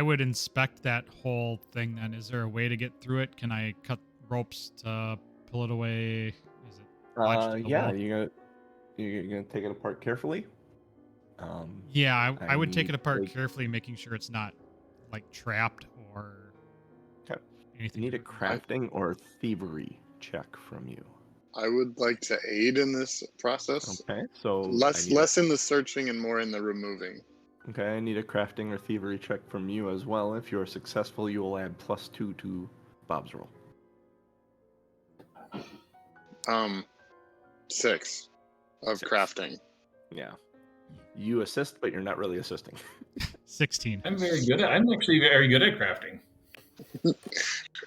would inspect that whole thing then. Is there a way to get through it? Can I cut ropes to pull it away? Is it latched to the Yeah, wall? you're gonna take it apart carefully. Yeah, I I would take need it apart like- carefully, making sure it's not like trapped or Okay. anything. You need a crafting or thievery check from you. I would like to aid in this process. Okay, so Less in the searching and more in the removing. Okay, I need a crafting or thievery check from you as well. If you are successful, you will add +2 to Bob's roll. 6 of 6. crafting. Yeah. You assist, but you're not really assisting. 16. I'm actually very good at crafting.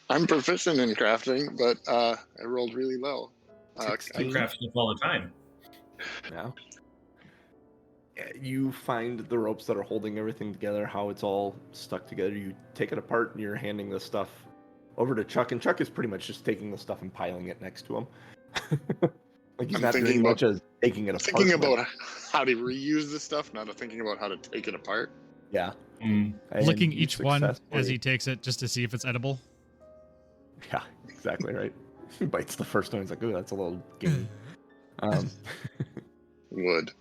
I'm proficient in crafting, but I rolled really low. I craft stuff all the time. Now, you find the ropes that are holding everything together, how it's all stuck together. You take it apart and you're handing the stuff over to Chuck, and Chuck is pretty much just taking the stuff and piling it next to him. Like he's I'm not thinking doing about- much as taking it apart. Thinking but- about how to reuse the stuff, not thinking about how to take it apart. Yeah. Mm. And Licking you each one as successfully- he takes it just to see if it's edible. Yeah, exactly right. He bites the first one. He's like, "Ooh, that's a little gamey." Wood.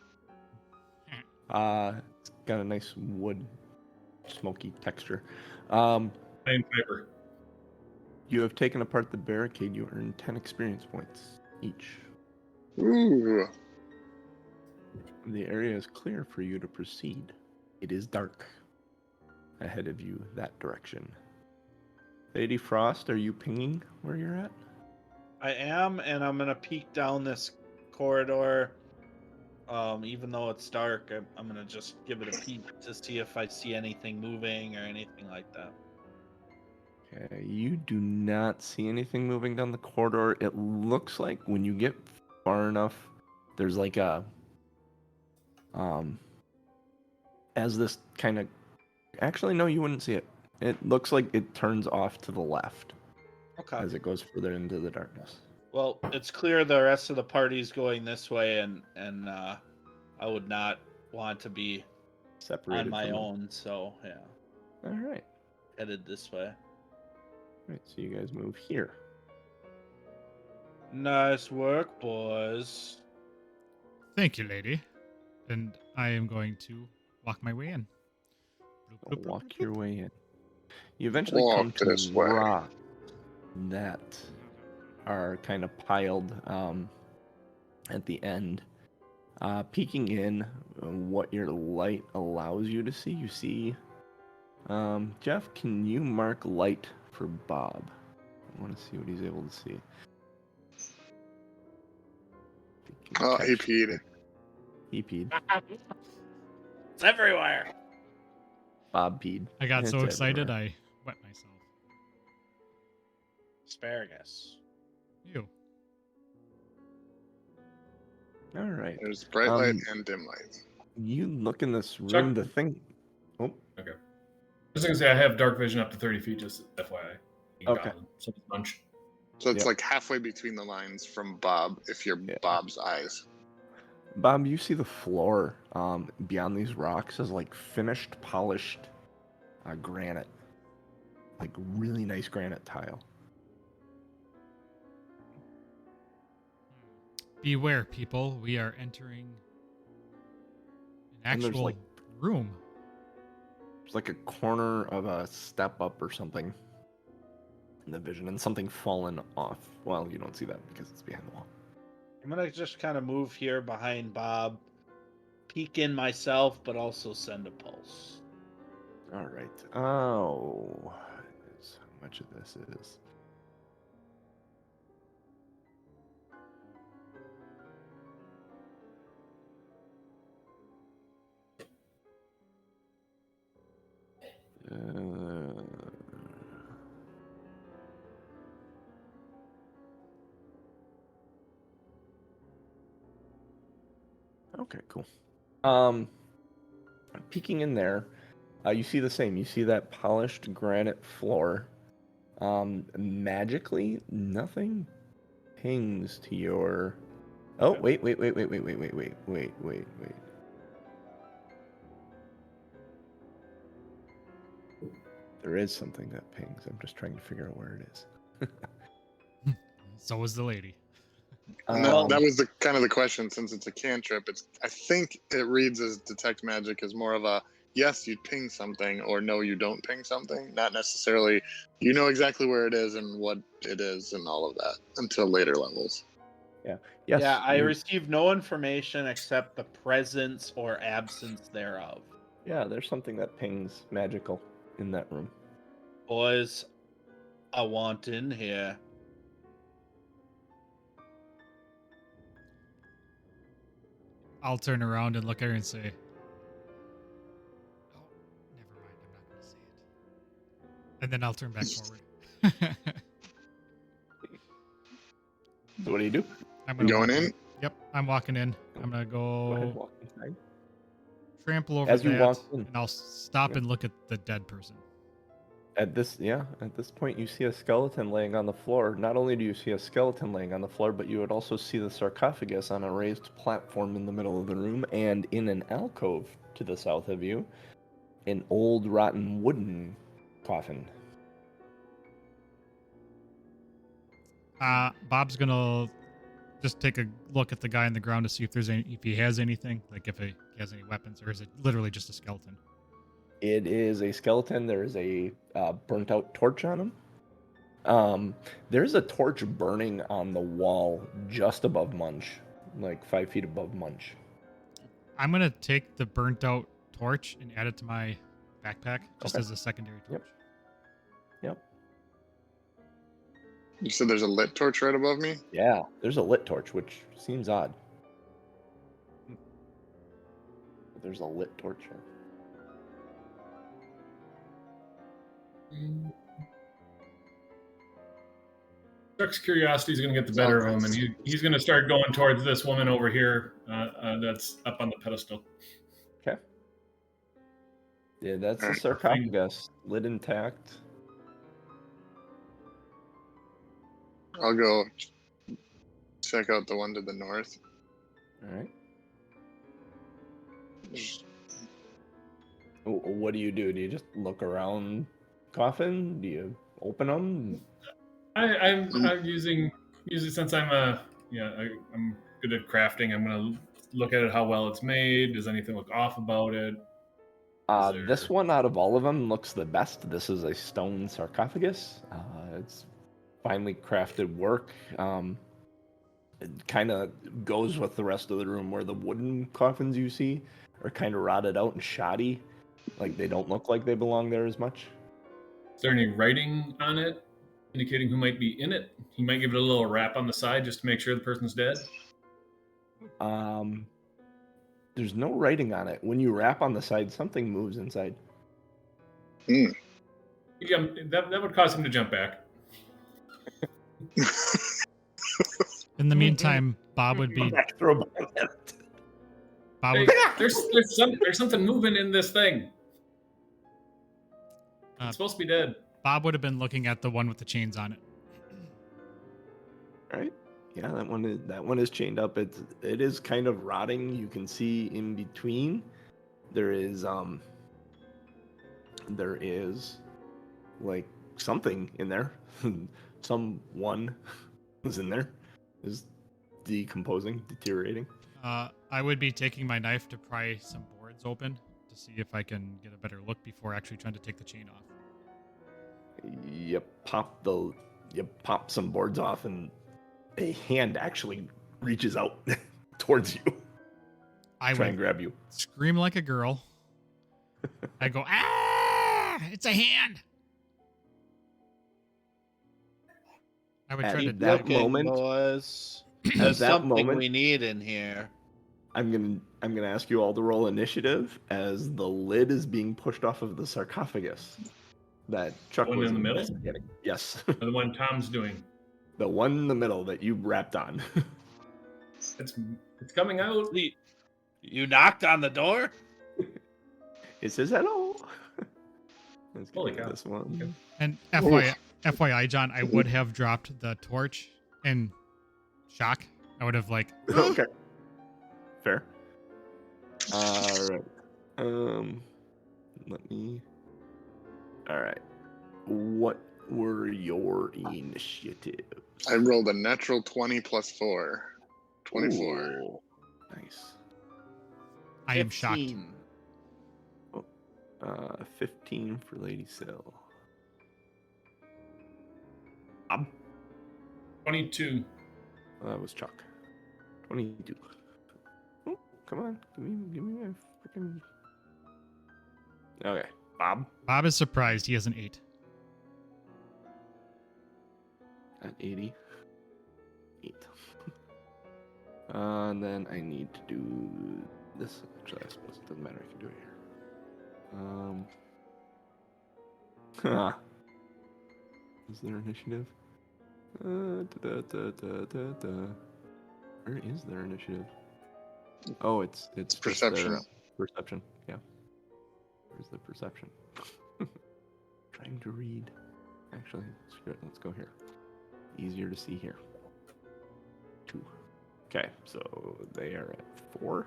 It's got a nice wood, smoky texture. Iron fiber. You have taken apart the barricade. You earn 10 experience points each. Ooh. The area is clear for you to proceed. It is dark ahead of you that direction. Lady Frost, are you pinging where you're at? I am, and I'm gonna peek down this corridor. Even though it's dark, I'm gonna just give it a peek to see if I see anything moving or anything like that. Okay, you do not see anything moving down the corridor. It looks like when you get far enough, there's like a as this kind of actually no, you wouldn't see it. It looks like it turns off to the left Okay. as it goes further into the darkness. Well, it's clear the rest of the party's going this way, and I would not want to be Separated on my from them. own, so yeah, All right. headed this way. Right, so you guys move here. Nice work, boys. Thank you, lady. And I am going to walk my way in. Bloop, bloop, bloop, Walk bloop, your bloop. way in. You eventually Walk come to this way. rocks that are kind of piled at the end. Peeking in, what your light allows you to see, you see. Jeff, can you mark light for Bob? I want to see what he's able to see. Oh, he peed. He peed. It's everywhere. Bob peed. I got It's so excited everywhere. I wet myself. Asparagus. Ew. All right. There's bright light Um, and dim light. You look in this Chuck- room, the thing. Oh, Just gonna say I have dark vision up to 30 feet, just FYI. Okay. So it's Munch. So it's Yep. like halfway between the lines from Bob, if you're Yeah. Bob's eyes. Bob, you see the floor beyond these rocks is like finished, polished granite. Like really nice granite tile. Beware, people. We are entering an And there's, actual like- room. It's like a corner of a step up or something in the vision, and something fallen off. Well, you don't see that because it's behind the wall. I'm gonna just kind of move here behind Bob, peek in myself, but also send a pulse. All right. Oh, that's how much of this is. Okay, cool. Peeking in there, you see the same. You see that polished granite floor. Magically, nothing pings to your. Oh, wait. There is something that pings. I'm just trying to figure out where it is. So was the lady. And that, Um, that was the kind of the question. Since it's a cantrip, I think it reads as detect magic as more of a yes, you ping something, or no, you don't ping something. Not necessarily you know exactly where it is and what it is and all of that until later levels. Yes, Yeah, I you- received no information except the presence or absence thereof. Yeah, there's something that pings magical in that room. Boys, I want in here. I'll turn around and look at her and say, "Oh, never mind. I'm not going to say it." And then I'll turn back forward. So what do you do? I'm You gonna going walk in? Yep, I'm walking in. I'm gonna Go ahead, go walk inside. trample over As you that, walk in. and I'll stop Yeah. and look at the dead person. At this point, you see a skeleton laying on the floor. Not only do you see a skeleton laying on the floor, but you would also see the sarcophagus on a raised platform in the middle of the room, and in an alcove to the south of you, an old rotten wooden coffin. Bob's gonna just take a look at the guy on the ground to see if he has anything, like if he has any weapons, or is it literally just a skeleton? It is a skeleton. There is a burnt out torch on him. There's a torch burning on the wall just above Munch, like 5 feet above Munch. I'm gonna take the burnt out torch and add it to my backpack just Okay. as a secondary torch. Yep. You said there's a lit torch right above me? Yeah, there's a lit torch, which seems odd. But there's a lit torch here. Chuck's curiosity is going to get the better of him, and he's going to start going towards this woman over here that's up on the pedestal. Okay. Yeah, that's the sarcophagus, lid intact. I'll go check out the one to the north. All right. What do? Do you just look around coffin? Do you open them? I'm using since I'm good at crafting. I'm gonna look at it, how well it's made. Does anything look off about it? This one out of all of them looks the best. This is a stone sarcophagus. It's finely crafted work. It kind of goes with the rest of the room where the wooden coffins you see are kind of rotted out and shoddy. Like they don't look like they belong there as much. Is there any writing on it indicating who might be in it? He might give it a little rap on the side just to make sure the person's dead. There's no writing on it. When you rap on the side, something moves inside. That would cause him to jump back. In the meantime, Bob would be. Bob would, There's something moving in this thing. It's supposed to be dead. Bob would have been looking at the one with the chains on it. Right? Yeah, that one is chained up. It is kind of rotting. You can see in between there is like something in there. Someone is in there. Is decomposing, deteriorating. I would be taking my knife to pry some boards open to see if I can get a better look before actually trying to take the chain off. You pop some boards off, and a hand actually reaches out towards you. I try would and grab you. Scream like a girl. I go, ah! It's a hand. I would try to that Okay, moment. boys. At There's that something moment, we need in here. I'm gonna ask you all to roll initiative as the lid is being pushed off of the sarcophagus that Chuck One was in the middle? investigating. Yes, The one Tom's doing. the one in the middle that you wrapped on. It's coming out. You knocked on the door? It says hello. Let's get Holy rid of cow. this one. And FYI, John, I would have dropped the torch in shock. I would have Okay. Fair. All right. Let me. All right. What were your initiatives? I rolled a natural 20 plus 4. 24. Ooh, nice. I am shocked. 15. 15 for Lady Sill. 22. That was Chuck. 22. Oh, come on. Give me my freaking. Okay. Bob Bob is surprised. He has an 8. at 80. 8. And then I need to do this. Actually, I suppose it doesn't matter. I can do it here. Is there initiative? Where is their initiative? Oh, it's just perception. their perception. Yeah. Where's the perception? Trying to read. Actually, let's go here. Easier to see here. 2. Okay, so they are at 4.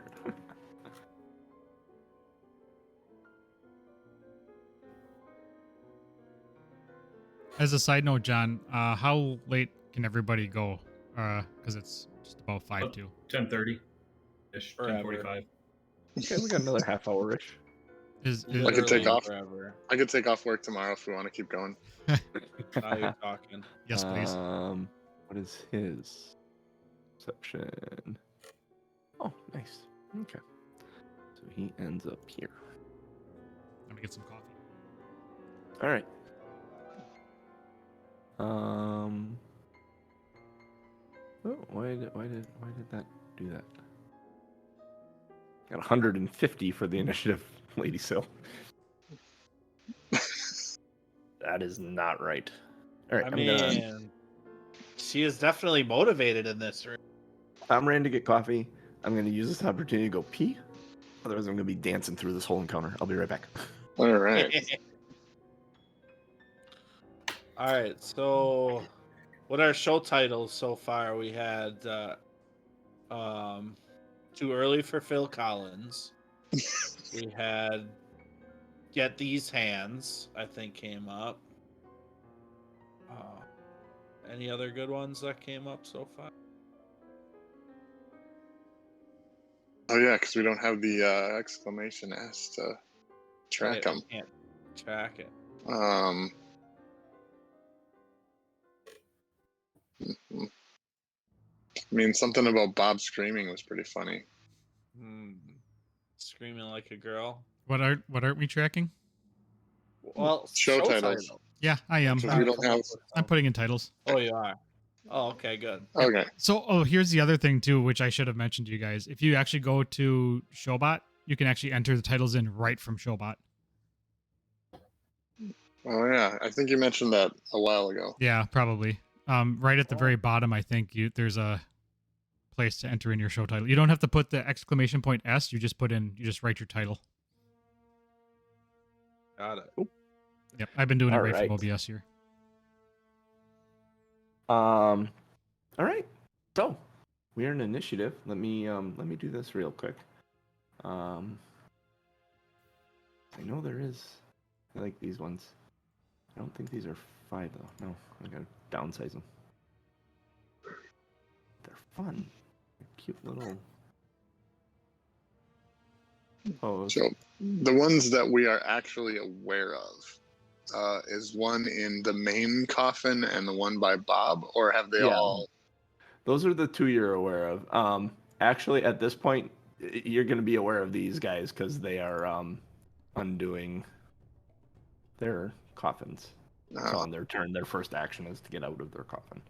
As a side note, John, how late can everybody go? Because it's just about 5 to. 10:30 ish, Forever. 10:45. Okay, we got another half hour-ish. Is I could take Literally off. Forever. I could take off work tomorrow if we want to keep going. Now you're talking. yes, please. What is his perception? Oh, nice. Okay. So he ends up here. Let me get some coffee. All right. Oh, why did that do that? Got 150 for the initiative, Lady Sil. That is not right. All right, I I'm mean, she is definitely motivated in this room. I'm ready to get coffee. I'm gonna use this opportunity to go pee. Otherwise, I'm gonna be dancing through this whole encounter. I'll be right back. All right. All right, so what are show titles so far? We had Too Early for Phil Collins. We had Get These Hands, I think came up. Any other good ones that came up so far? Oh yeah, because we don't have the exclamation S to track Right, them. Can't track it. I mean, something about Bob screaming was pretty funny. Screaming like a girl. What aren't we tracking? Well, Show titles. Yeah, I am. Because we don't have. I'm putting in titles. Oh, you are. Oh, okay, good. Okay. So, here's the other thing too, which I should have mentioned to you guys. If you actually go to Showbot, you can actually enter the titles in right from Showbot. Oh yeah, I think you mentioned that a while ago. Yeah, probably. Right at the very bottom, I think there's a place to enter in your show title. You don't have to put the exclamation point S. You just write your title. Got it. Yep, I've been doing it All right right. from OBS here. All right. So we're in initiative. Let me do this real quick. I know there is. I like these ones. I don't think these are 5 though. No, I gotta downsize them. They're fun. They're cute little. Oh, So the ones that we are actually aware of is one in the main coffin and the one by Bob, or have they Yeah. all? Those are the 2 you're aware of. Actually, at this point, you're going to be aware of these guys because they are undoing their coffins. So on their turn, their first action is to get out of their coffin.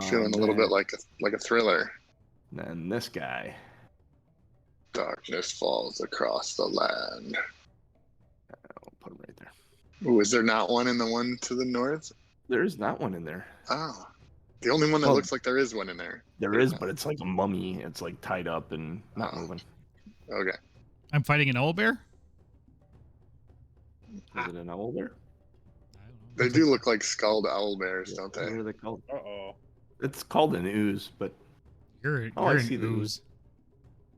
Feeling a little bit like a thriller. Then this guy. Darkness falls across the land. I'll put him right there. Ooh, is there not one in the one to the north? There is not one in there. Oh, the only one that Oh. looks like there is one in there. There is, but it's like a mummy. It's like tied up and not moving. Okay. I'm fighting an owlbear. Is it an owl bear? I don't know. They do look like skulled owl bears, don't What they? are they called? Uh-oh. It's called an ooze, but You're I an see the ooze.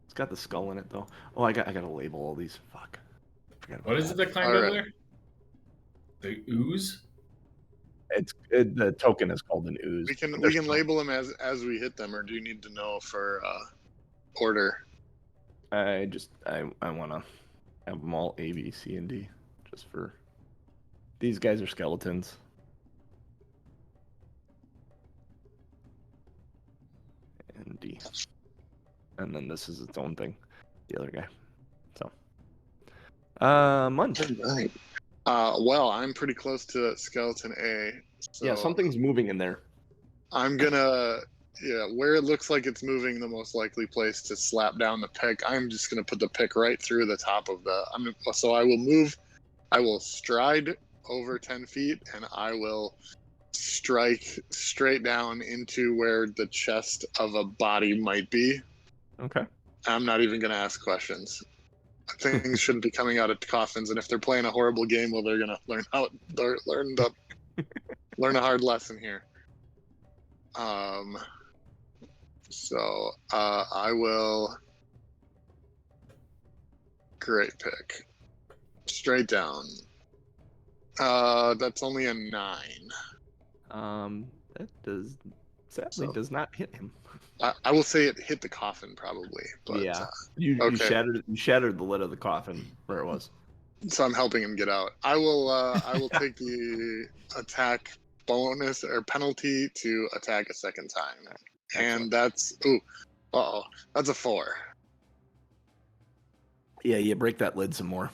it's got the skull in it though. Oh, I gotta label all these. Fuck. Forgot about What is it that climbed All over right. there? The ooze? The token is called an ooze. We can There's- label them as we hit them, or do you need to know for order? I want to have them all A, B, C, and D, just for. These guys are skeletons. And D. And then this is its own thing. The other guy. So. Munch. Right. Well, I'm pretty close to skeleton A. So Yeah, something's moving in there. I'm gonna, where it looks like it's moving, the most likely place to slap down the pick. I'm just gonna put the pick right through the top of the. So I will move. I will stride over 10 feet, and I will strike straight down into where the chest of a body might be. Okay. I'm not even going to ask questions. Things shouldn't be coming out of coffins, and if they're playing a horrible game, well, they're going to learn a hard lesson here. So I will. Great pick. Straight down. That's only a 9. That sadly does not hit him. I will say it hit the coffin probably, but Yeah. You okay. shattered the lid of the coffin where it was. So I'm helping him get out. I will take the attack bonus or penalty to attack a second time, and that's that's a 4. Yeah, you break that lid some more.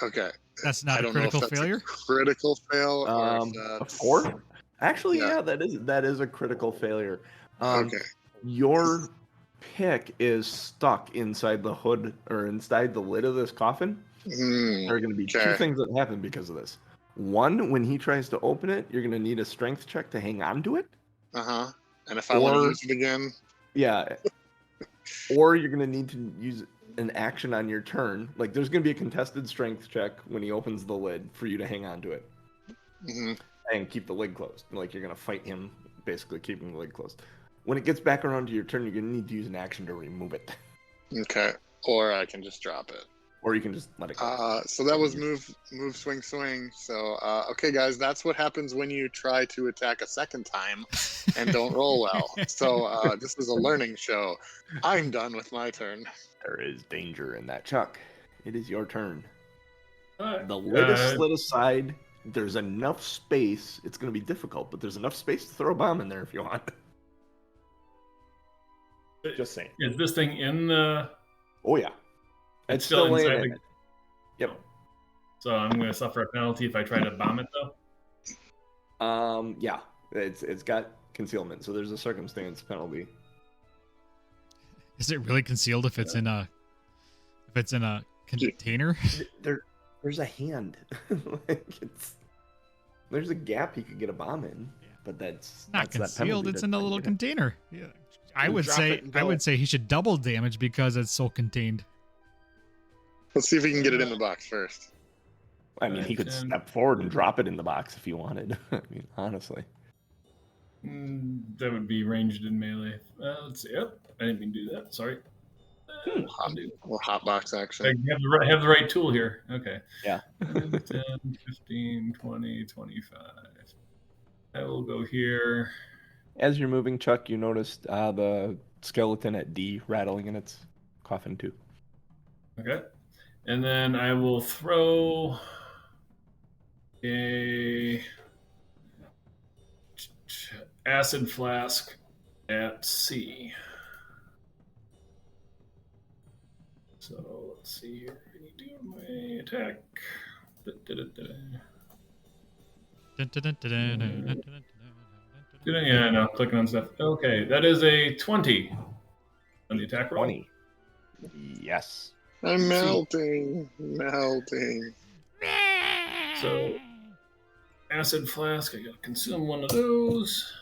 Okay. That's not I a don't know if critical that's failure. a critical fail or if A that's 4? Actually, Yeah. yeah, that is a critical failure. Okay. Your pick is stuck inside the hood or inside the lid of this coffin. There are going to be two okay. things that happen because of this. One, when he tries to open it, you're going to need a strength check to hang on to it. And if I want to Or- use it again, Yeah. Or you're going to need to use an action on your turn. Like, there's going to be a contested strength check when he opens the lid for you to hang on to it and keep the lid closed. Like, you're going to fight him, basically keeping the lid closed. When it gets back around to your turn, you're going to need to use an action to remove it. okay. Or I can just drop it. Or you can just let it go. So that was move, swing, swing. So, okay, guys, that's what happens when you try to attack a second time and don't roll well. So this is a learning show. I'm done with my turn. There is danger in that, Chuck. It is your turn. Alright, The lid is slid aside. There's enough space. It's going to be difficult, but there's enough space to throw a bomb in there if you want. Just saying. Is this thing in the? Oh, yeah. It's still laying inside in the. it. Yep. So I'm going to suffer a penalty if I try to bomb it, though. Yeah. It's got concealment, so there's a circumstance penalty. Is it really concealed if it's in a container? There's a hand. There's a gap he could get a bomb in, but that's Not that concealed. penalty It's in a little container. Yeah. I would drop it and say he should double damage because it's so contained. Let's see if we can get it in the box first. I mean, he could 10. step forward and drop it in the box if he wanted. I mean, honestly. That would be ranged in melee. Let's see. Yep, I didn't mean to do that. Sorry. Well, hotbox action. I have the right tool here. Okay. Yeah. 10, 15, 20, 25. I will go here. As you're moving, Chuck, you noticed the skeleton at D rattling in its coffin too. Okay. And then I will throw a acid flask at C. So let's see here. I need to do my attack. Yeah, no, clicking on stuff. Okay, that is a 20 on the attack roll. 20. Yes. I'm melting. So, acid flask, I gotta consume one of those.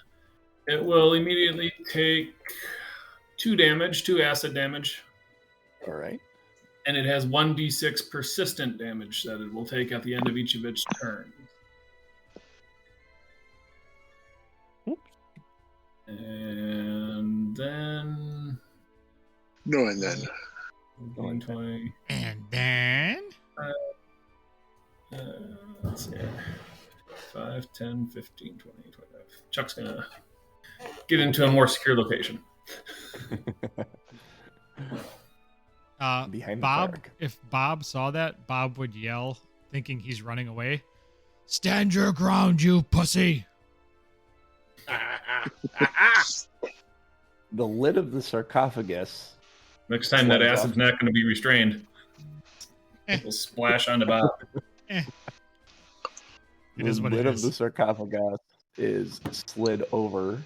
It will immediately take 2 acid damage. All right. And it has 1d6 persistent damage that it will take at the end of each of its turns. Oops. And then... No, and then. 20. And then Let's see. 5, 10, 15, 20, 25. Chuck's gonna get into a more secure location. Behind the Bob, park. if Bob saw that, Bob would yell, thinking he's running away. Stand your ground, you pussy! The lid of the sarcophagus. Next time that Slides acid's off. not going to be restrained. It'll splash onto Bob. It The is what lid it of is. the sarcophagus is slid over,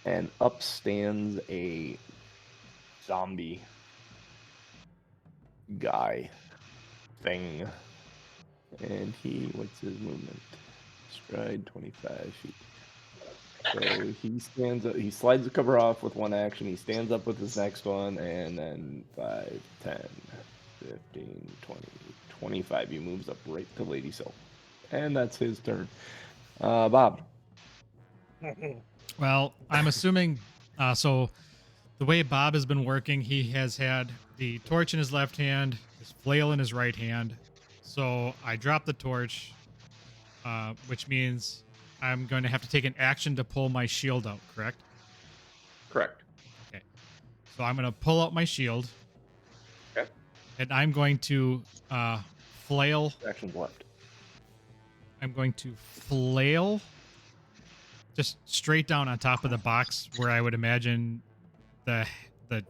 and up stands a zombie guy thing. And what's his movement? Stride 25 feet. So he stands up, he slides the cover off with one action, he stands up with his next one, and then 5, 10, 15, 20, 25. He moves up right to Lady Silk. And that's his turn. Bob. Well, I'm assuming. So the way Bob has been working, he has had the torch in his left hand, his flail in his right hand. So I drop the torch, which means I'm going to have to take an action to pull my shield out, correct? Correct. Okay. So I'm going to pull out my shield. Okay. And I'm going to flail. Action left. I'm going to flail just straight down on top of the box where I would imagine the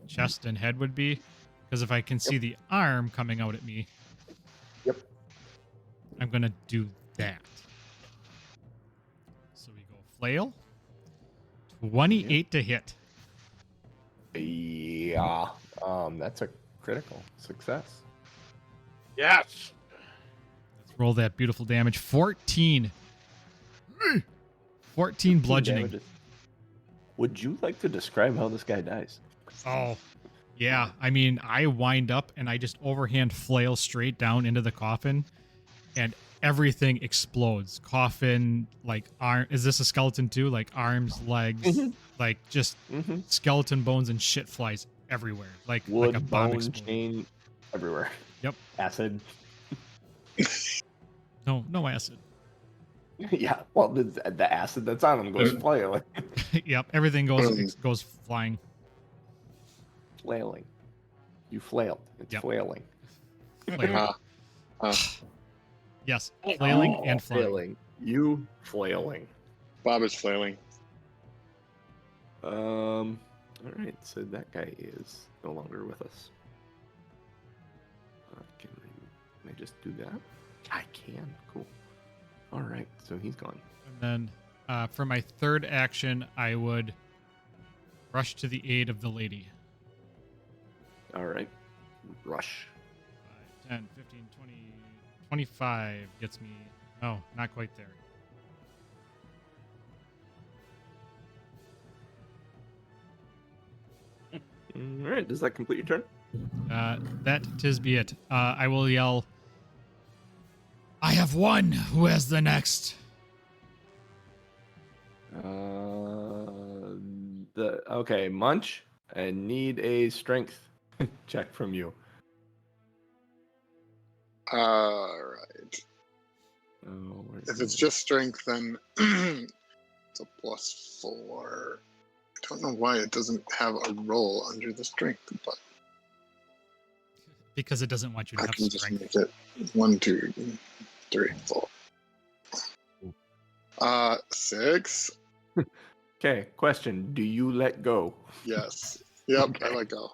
chest and head would be. Because if I can see the arm coming out at me, Yep. I'm going to do that. So we go flail. 28 to hit. Yeah. That's a critical success. Yes. Let's roll that beautiful damage. 14. 14 bludgeoning. Damages. Would you like to describe how this guy dies? Oh, yeah. I mean, I wind up and I just overhand flail straight down into the coffin, and everything explodes. Coffin, like arm. Is this a skeleton too? Like arms, legs, like just skeleton bones and shit flies everywhere. Like Wood, like a bomb bone, explosion. chain, everywhere. Yep. Acid. No acid. Yeah. Well, the acid that's on him goes flailing. Yep. Everything goes flying. Flailing. You flailed. It's Yep. flailing. Flailing. Yes, flailing and flying. Flailing. You flailing. Bob is flailing. All right. So that guy is no longer with us. Can I just do that? I can. Cool. All right. So he's gone. And then for my third action, I would rush to the aid of the lady. All right. Rush. 5, 10, 15, 20, 25 gets me. No, not quite there. All right. Does that complete your turn? That tis be it. I will yell, I have one. Who has the next? Okay, Munch. I need a strength check from you. Alright. Oh, If it's just strength, then it's a +4. I don't know why it doesn't have a roll under the strength, but Because it doesn't want you to I have can just strength. make it 1, 2, 3, 4. 6. okay. Question: do you let go? Yes. Yep. Okay. I let go.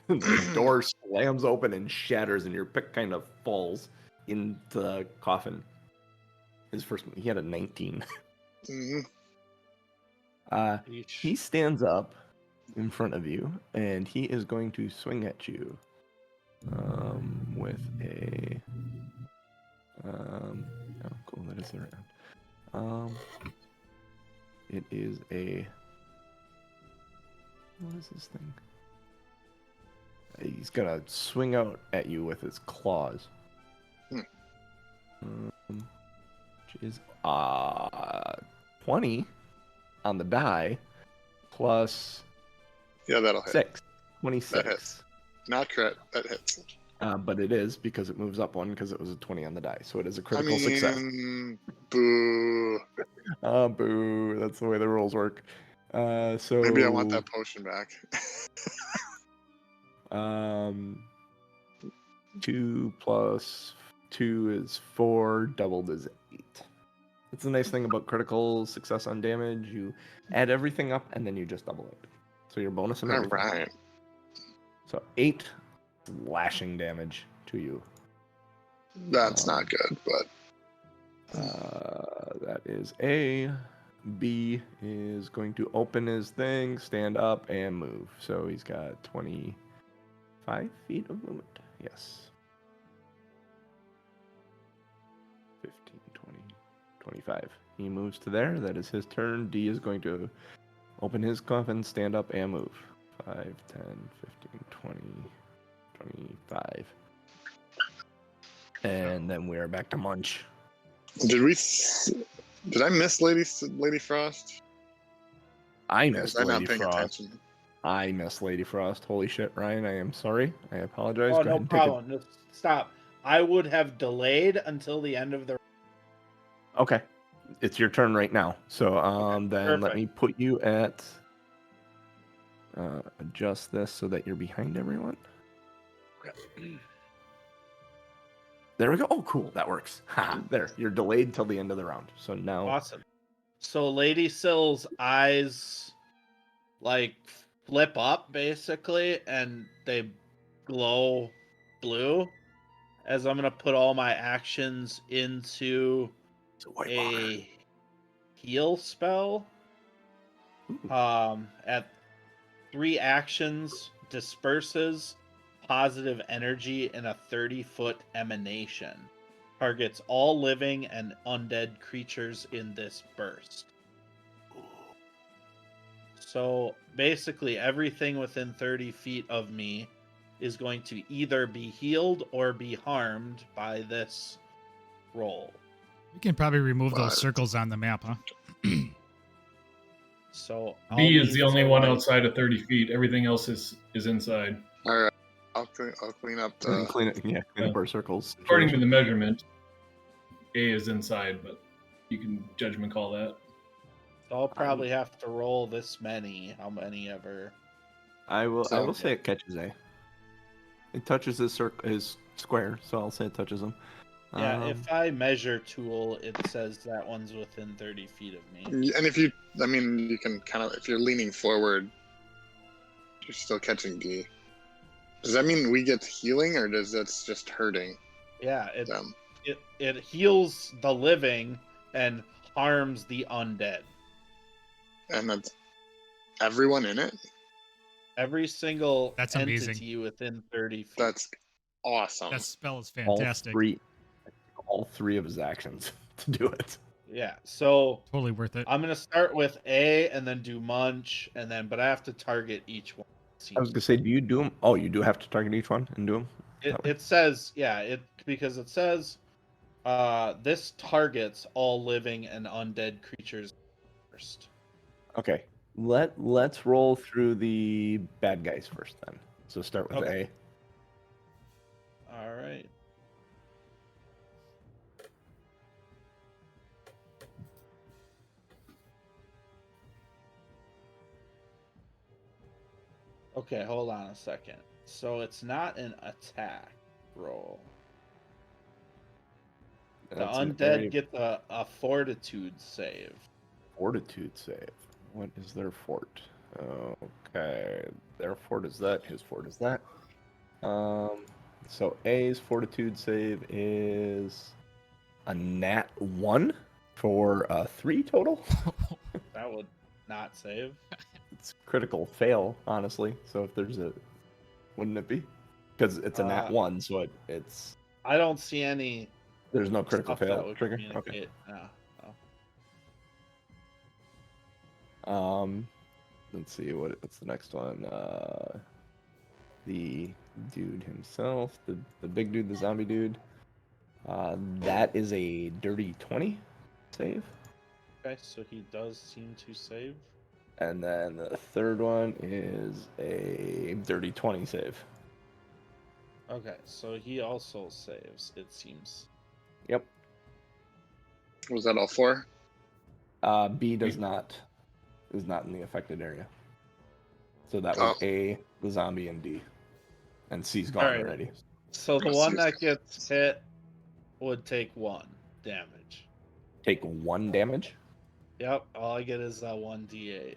The door slams open and shatters, and your pick kind of falls into the coffin. His first, he had a 19. hmm He stands up in front of you, and he is going to swing at you with a. Oh, cool! That is the round. It is a. What is this thing? He's gonna swing out at you with his claws. Which is 20 on the die plus Yeah, that'll hit. 6. 26. That hits. Not crit. That hits. But it is because it moves up 1 because it was a 20 on the die. So it is a I critical mean, success. boo. Boo. That's the way the rules work. So Maybe I want that potion back. 2 plus 2 is 4, doubled is 8. That's the nice thing about critical success on damage. You add everything up and then you just double it. So your bonus and All everything. right. So 8 slashing damage to you. That's not good, but That is A. B is going to open his thing, stand up, and move. So he's got 25 feet of movement. Yes. 15, 20, 25. He moves to there. That is his turn. D is going to open his coffin, stand up, and move. 5, 10, 15, 20, 25. And then we are back to Munch. Did I miss Lady Frost? I Or missed was I not Lady paying Frost. attention? I missed Lady Frost. Holy shit, Ryan. I am sorry. I apologize. Oh, Go no ahead and take problem. No, stop. I would have delayed until the end of the. Okay. It's your turn right now. So then let perfect. me put you at adjust this so that you're behind everyone. There we go. Oh, cool. That works. Ha, there. You're delayed till the end of the round. So now Awesome. So Lady Sill's eyes like flip up basically and they glow blue as I'm gonna put all my actions into it's a white a heal spell. At 3 actions disperses positive energy in a 30-foot emanation. Targets all living and undead creatures in this burst. So basically everything within 30 feet of me is going to either be healed or be harmed by this roll. You can probably remove Right. those circles on the map, huh? So B I'll is the need only to, one like, outside of 30 feet. Everything else is inside. All right, I'll clean up Go ahead and the. clean it. Yeah, clean up our circles. According to the measurement, A is inside, but you can judgment call that. I'll probably have to roll this many. How many ever? I will So- say it catches A. It touches his square, so I'll say it touches him. Yeah, if I measure tool, it says that one's within 30 feet of me. And if you can kind of, if you're leaning forward, you're still catching D. Does that mean we get healing, or does that's just hurting Yeah, them? it heals the living and harms the undead. And that's everyone in it? Every single That's entity amazing. within 30 feet. That's awesome. That spell is all fantastic. all three of his actions to do it. Yeah, so Totally worth it. I'm gonna start with A and then do Munch, and then but I have to target each one. I was gonna say, do you do them? Oh, you do have to target each one and do them. It says, yeah, because it says this targets all living and undead creatures first. Okay, let's roll through the bad guys first then. So start with Okay. All right. Okay, hold on a second. So it's not an attack roll. A. The That's an undead area get a fortitude save. fortitude save. What is their fort? Okay, their fort is that. His fort is that. So A's fortitude save is a nat 1 for 3 total. That would not save. It's critical fail, honestly. So if there's a, wouldn't it be? Because it's a nat 1, so it's I don't see any there's no critical stuff that fail would trigger. Okay. communicate. No. Let's see what's the next one. The dude himself, the big dude, the zombie dude. That is a dirty 20 save. Okay, so he does seem to save. And then the third one is a dirty 20 save. Okay, so he also saves, it seems. Yep. Was that all 4? B is not in the affected area. So that was A, the zombie, and D. And C's gone Alright. already. So the one that gets hit would take 1 damage. Take 1 damage? Yep, all I get is 1d8.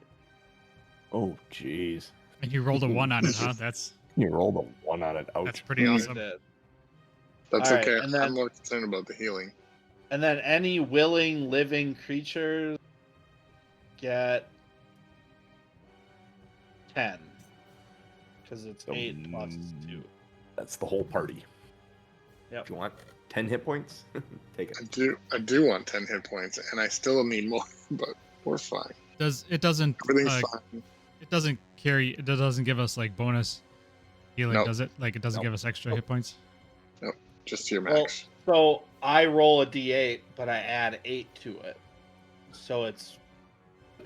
Oh, jeez. And you rolled a 1 on it, huh? That's You rolled a 1 on it. Ouch. that's pretty Mm. awesome. Dead. That's Alright, okay. and then- I'm more concerned about the healing. And then any willing living creatures get 10. Because it's So, 8 plus 2. That's the whole party. Yep. If you want. 10 hit points? Take it. I do want 10 hit points, and I still need more, but we're fine. It doesn't Everything's fine. it doesn't give us like bonus healing, Nope. does it? Like it doesn't Nope. give us extra hit points? Just your Well, max. so I roll a d8, but I add 8 to it. So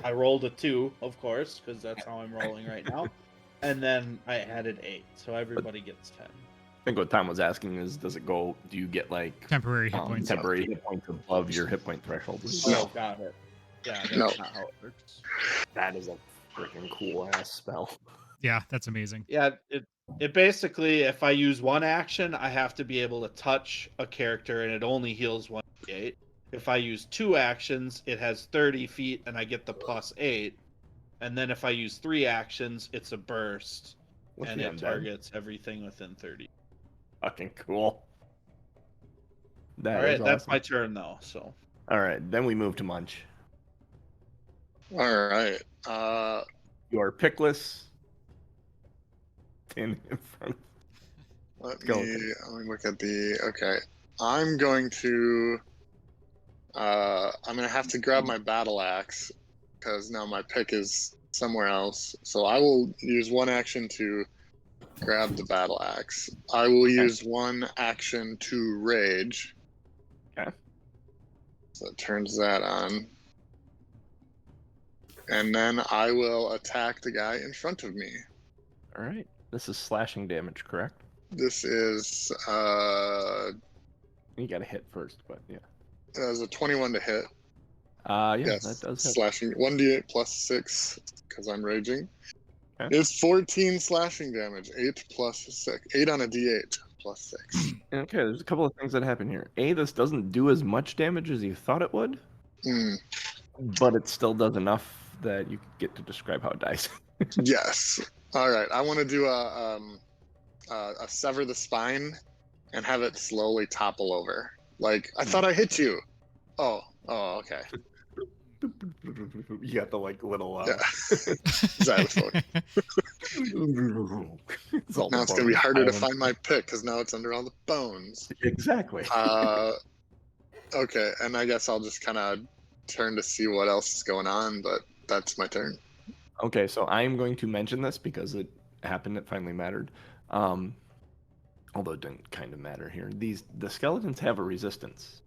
I rolled a 2, of course, because that's how I'm rolling right now. And then I added 8, so everybody gets 10. I think what Tom was asking is, do you get like Temporary hit points. temporary hit points above your hit point threshold? Oh, got it. Yeah, that's No. not how it works. That is a freaking cool ass spell. Yeah, that's amazing. Yeah, it basically, if I use one action, I have to be able to touch a character, and it only heals 1d8. If I use 2 actions, it has 30 feet, and I get the +8. And then if I use 3 actions, it's a burst, What's and the it undead? targets everything within 30. Fucking cool. That All right, is that's awesome. my turn, though. So All right, then we move to Munch. All right. You are pickless. In front. Let Go. me look at the. Okay. I'm going to have to grab my battle axe because now my pick is somewhere else. So I will use one action to grab the battle axe. I will use one action to rage. Okay. So it turns that on. And then I will attack the guy in front of me. All right. This is slashing damage, correct? This is You got to hit first, but yeah. as a 21 to hit. Yeah, Yes, that does hit. slashing 1d8 plus 6 because I'm raging. Okay. It's 14 slashing damage. 8 plus 6. 8 on a d8 plus 6. Okay, there's a couple of things that happen here. A, this doesn't do as much damage as you thought it would, but it still does enough that you get to describe how it dies. Yes. All right. I want to do a sever the spine and have it slowly topple over. Like, I thought I hit you. Oh, okay. You got the like little. Yeah. Xylophone. It's all Now the it's going to be bones. harder to find my pick because now it's under all the bones. Exactly. Okay, and I guess I'll just kind of turn to see what else is going on, but that's my turn. Okay, so I'm going to mention this because it happened. It finally mattered. Although it didn't kind of matter here. The skeletons have a resistance.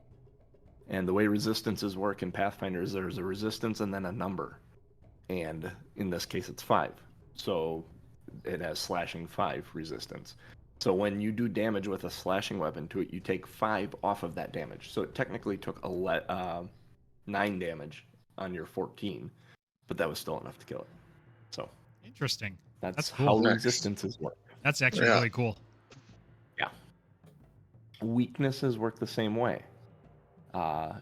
And the way resistances work in Pathfinder is there's a resistance and then a number. And in this case, it's 5. So it has slashing 5 resistance. So when you do damage with a slashing weapon to it, you take 5 off of that damage. So it technically took 9 damage on your 14, but that was still enough to kill it. So Interesting. that's That's how cool. resistances work. That's actually Yeah. really cool. Weaknesses work the same way.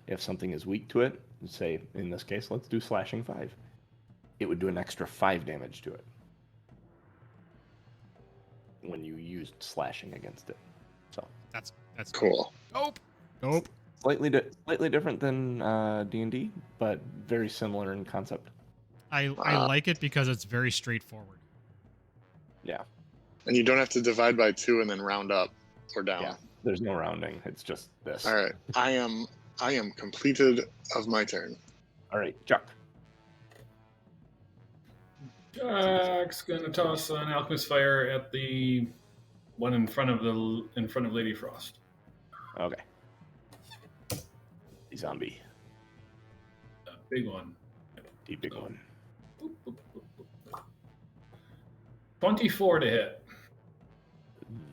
If something is weak to it, say in this case, let's do slashing 5. It would do an extra 5 damage to it when you used slashing against it. So That's Cool. Nope. slightly different than D&D, but very similar in concept. I like it because it's very straightforward. Yeah, And you don't have to divide by 2 and then round up or down. yeah. There's no rounding. It's just this. All right. I am completed of my turn. All right, Chuck. Jack's gonna toss an alchemist fire at the one in front of Lady Frost. Okay. The zombie. A big one. The big one. 24 to hit.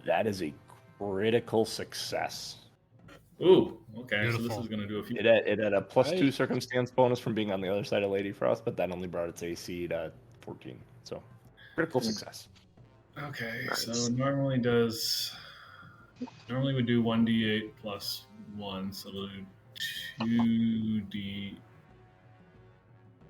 That is a critical success. Ooh, okay. So Beautiful. this is gonna do a few. It had a +2 Nice. circumstance bonus from being on the other side of Lady Frost, but that only brought its AC to 14. So critical success. Okay, Nice. so normally we do 1d8 plus 1, so it'll do 2d.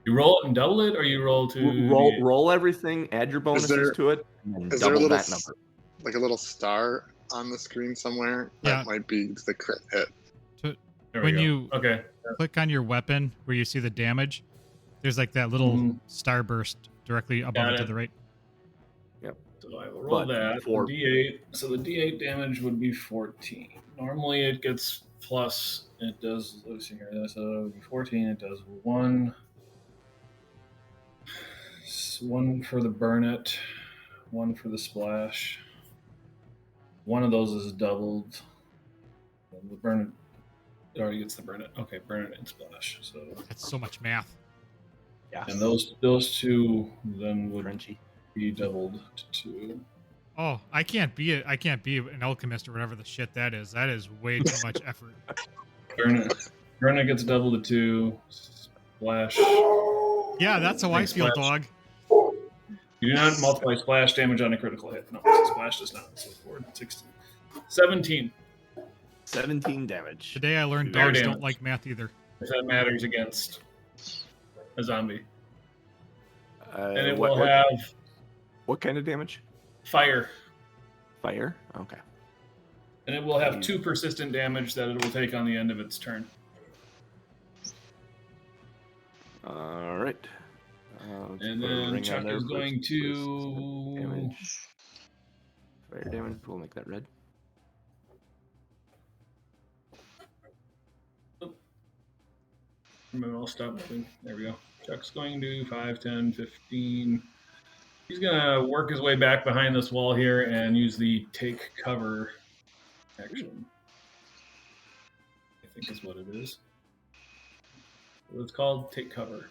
You roll it and double it, or you roll 2? Roll everything, add your bonuses there- to it, and then is there a double little that number. Like a little star on the screen somewhere? Yeah. That might be the crit hit. There we When go. you Okay. click on your weapon where you see the damage, there's like that little Mhm. starburst directly above Got it to it. the right. So I will roll But that. for- D8. So the D8 damage would be 14. Normally it gets plus. It does. Let's see here. So it would be 14. It does 1. 1 for the burn it. 1 for the splash. One of those is doubled. The burn it already gets the burn it. Okay, burn it and splash. So That's so much math. Yeah. and those two then would Frenchy. be doubled to 2. Oh, I can't be an alchemist or whatever the shit that is. That is way too much effort. Burn it gets doubled to 2. Splash. Yeah, that's how I feel, Splash. dog. You do not multiply splash damage on a critical hit. No, so splash does not. So 4, 16. 17. 17 damage. Today I learned Fire dogs damage. don't like math either. If that matters against a zombie. And it what, will what, have what kind of damage? fire. Fire? Okay. And it will have 2 persistent damage that it will take on the end of its turn. All right. And then Chuck is going to... Damage. Fire damage. We'll make that red. I'll stop moving. There we go. Chuck's going to 5, 10, 15. He's going to work his way back behind this wall here and use the take cover action. I think is what it is. What it's called? Take cover.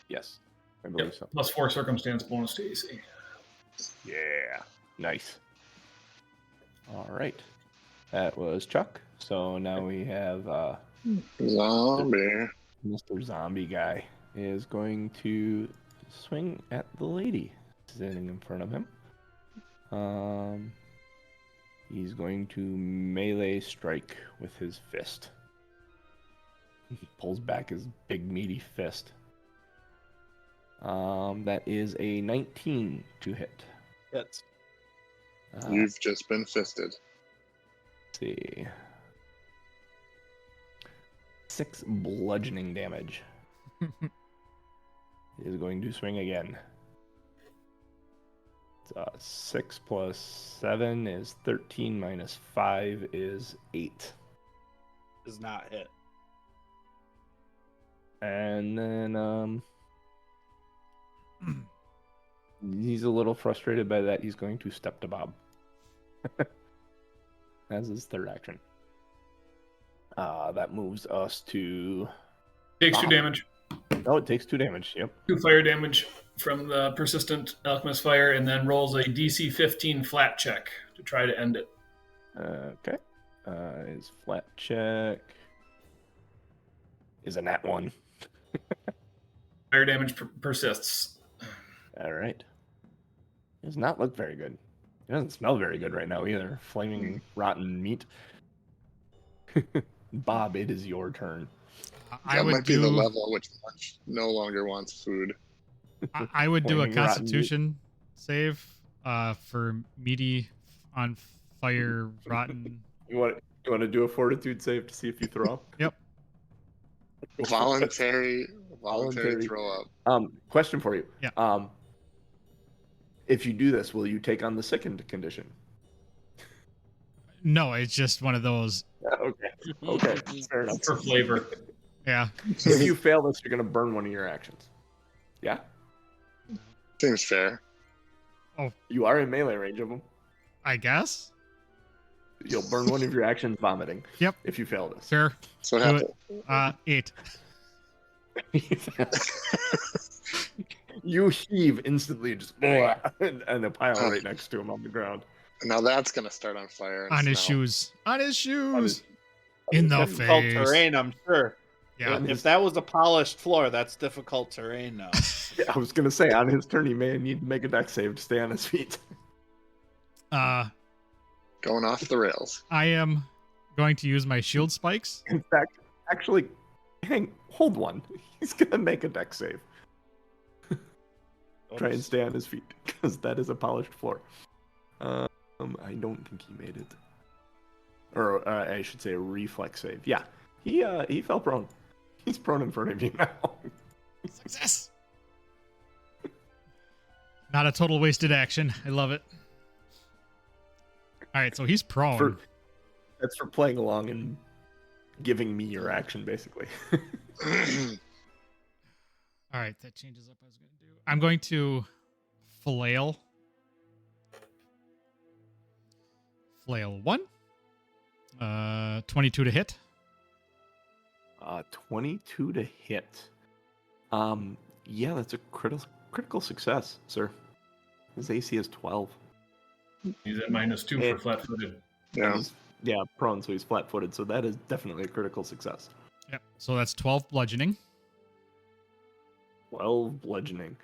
Yes. I believe so. Plus 4 circumstance bonus to AC. Yeah. Nice. All right. That was Chuck. So now we have Zombie. Mr. Zombie Guy is going to swing at the lady sitting in front of him. He's going to melee strike with his fist. He pulls back his big meaty fist. That is a 19 to hit. Hits. You've just been fisted. Let's see. 6 bludgeoning damage. He is going to swing again. It's, 6 plus 7 is 13 minus 5 is 8. Does not hit. And then he's a little frustrated by that. He's going to step to Bob. As his third action. That moves us to... Takes 2 Bob. damage. Oh, it takes 2 damage. Yep. 2 fire damage from the persistent alchemist fire, and then rolls a DC 15 flat check to try to end it. Okay. His flat check is a nat 1. Fire damage persists. All right. Does not look very good. It doesn't smell very good right now either. Flaming rotten meat. Bob, it is your turn. I That would might be do. the level at which Munch no longer wants food. I would do a Flaming rotten meat. Constitution save for meaty on fire rotten. You want to do a fortitude save to see if you throw up? Yep. Voluntary Voluntary. throw up. Question for you. Yeah. If you do this, will you take on the second condition? No, it's just one of those. Okay. Okay. Fair enough. For flavor. Yeah. If you fail this, you're going to burn one of your actions. Yeah? Seems fair. You are in melee range of them. I guess. You'll burn one of your actions vomiting. Yep. If you fail this. Fair. So what Do happened? it. 8. You heave instantly, just and a pile right next to him on the ground. Now that's gonna start on fire. And On his smell. shoes. On his shoes. his- In the Difficult face. terrain, I'm sure. Yeah. If that was a polished floor, that's difficult terrain now. Yeah, I was gonna say on his turn he may need to make a dex save to stay on his feet. Going off the rails. I am going to use my shield spikes. In fact, actually, hold one. He's gonna make a dex save. Try and stay on his feet because that is a polished floor. I don't think he made it, or I should say a reflex save. Yeah, he fell prone. He's prone in front of you now. Success. Not a total wasted action. I love it. All right, so he's prone. That's for playing along and giving me your action, basically. All right, that changes up. I was going to do. I'm going to flail. Flail 1. 22 to hit. 22 to hit. Yeah, that's a critical success, sir. His AC is 12. He's at -2 for flat-footed. Yeah. Yeah, prone, so he's flat-footed. So that is definitely a critical success. Yep. So that's 12 bludgeoning. 12 bludgeoning.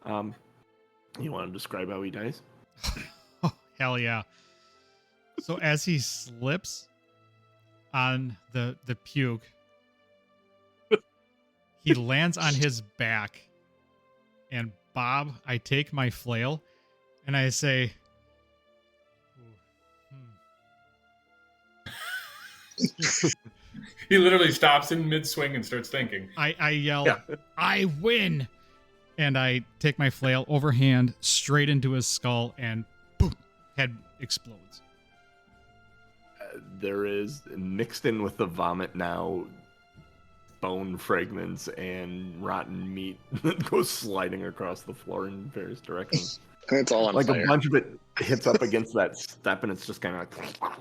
You want to describe how he dies? Oh, hell yeah. So as he slips on the puke, he lands on his back. And Bob, I take my flail and I say, He literally stops in mid-swing and starts thinking. I yell, I win! And I take my flail overhand straight into his skull and boom, head explodes. There is, mixed in with the vomit now, bone fragments and rotten meat that goes sliding across the floor in various directions. And it's all on Like fire. a bunch of it hits up against that step and it's just kind of like...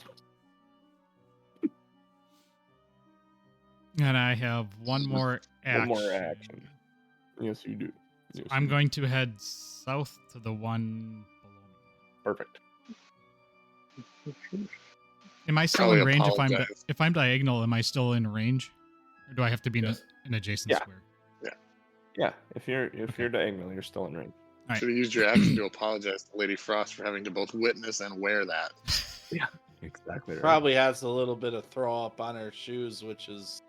And I have one more action. One more action. Yes, you do. Yes, I'm you do. going to head south to the one below me. Perfect. Am I still Probably in range apologize. if I'm diagonal? Am I still in range, or do I have to be in Yes. an adjacent Yeah. square? Yeah, if you're diagonal, you're still in range. Right. Should have used your action to apologize to Lady Frost for having to both witness and wear that. Exactly right. Probably has a little bit of throw up on her shoes, which is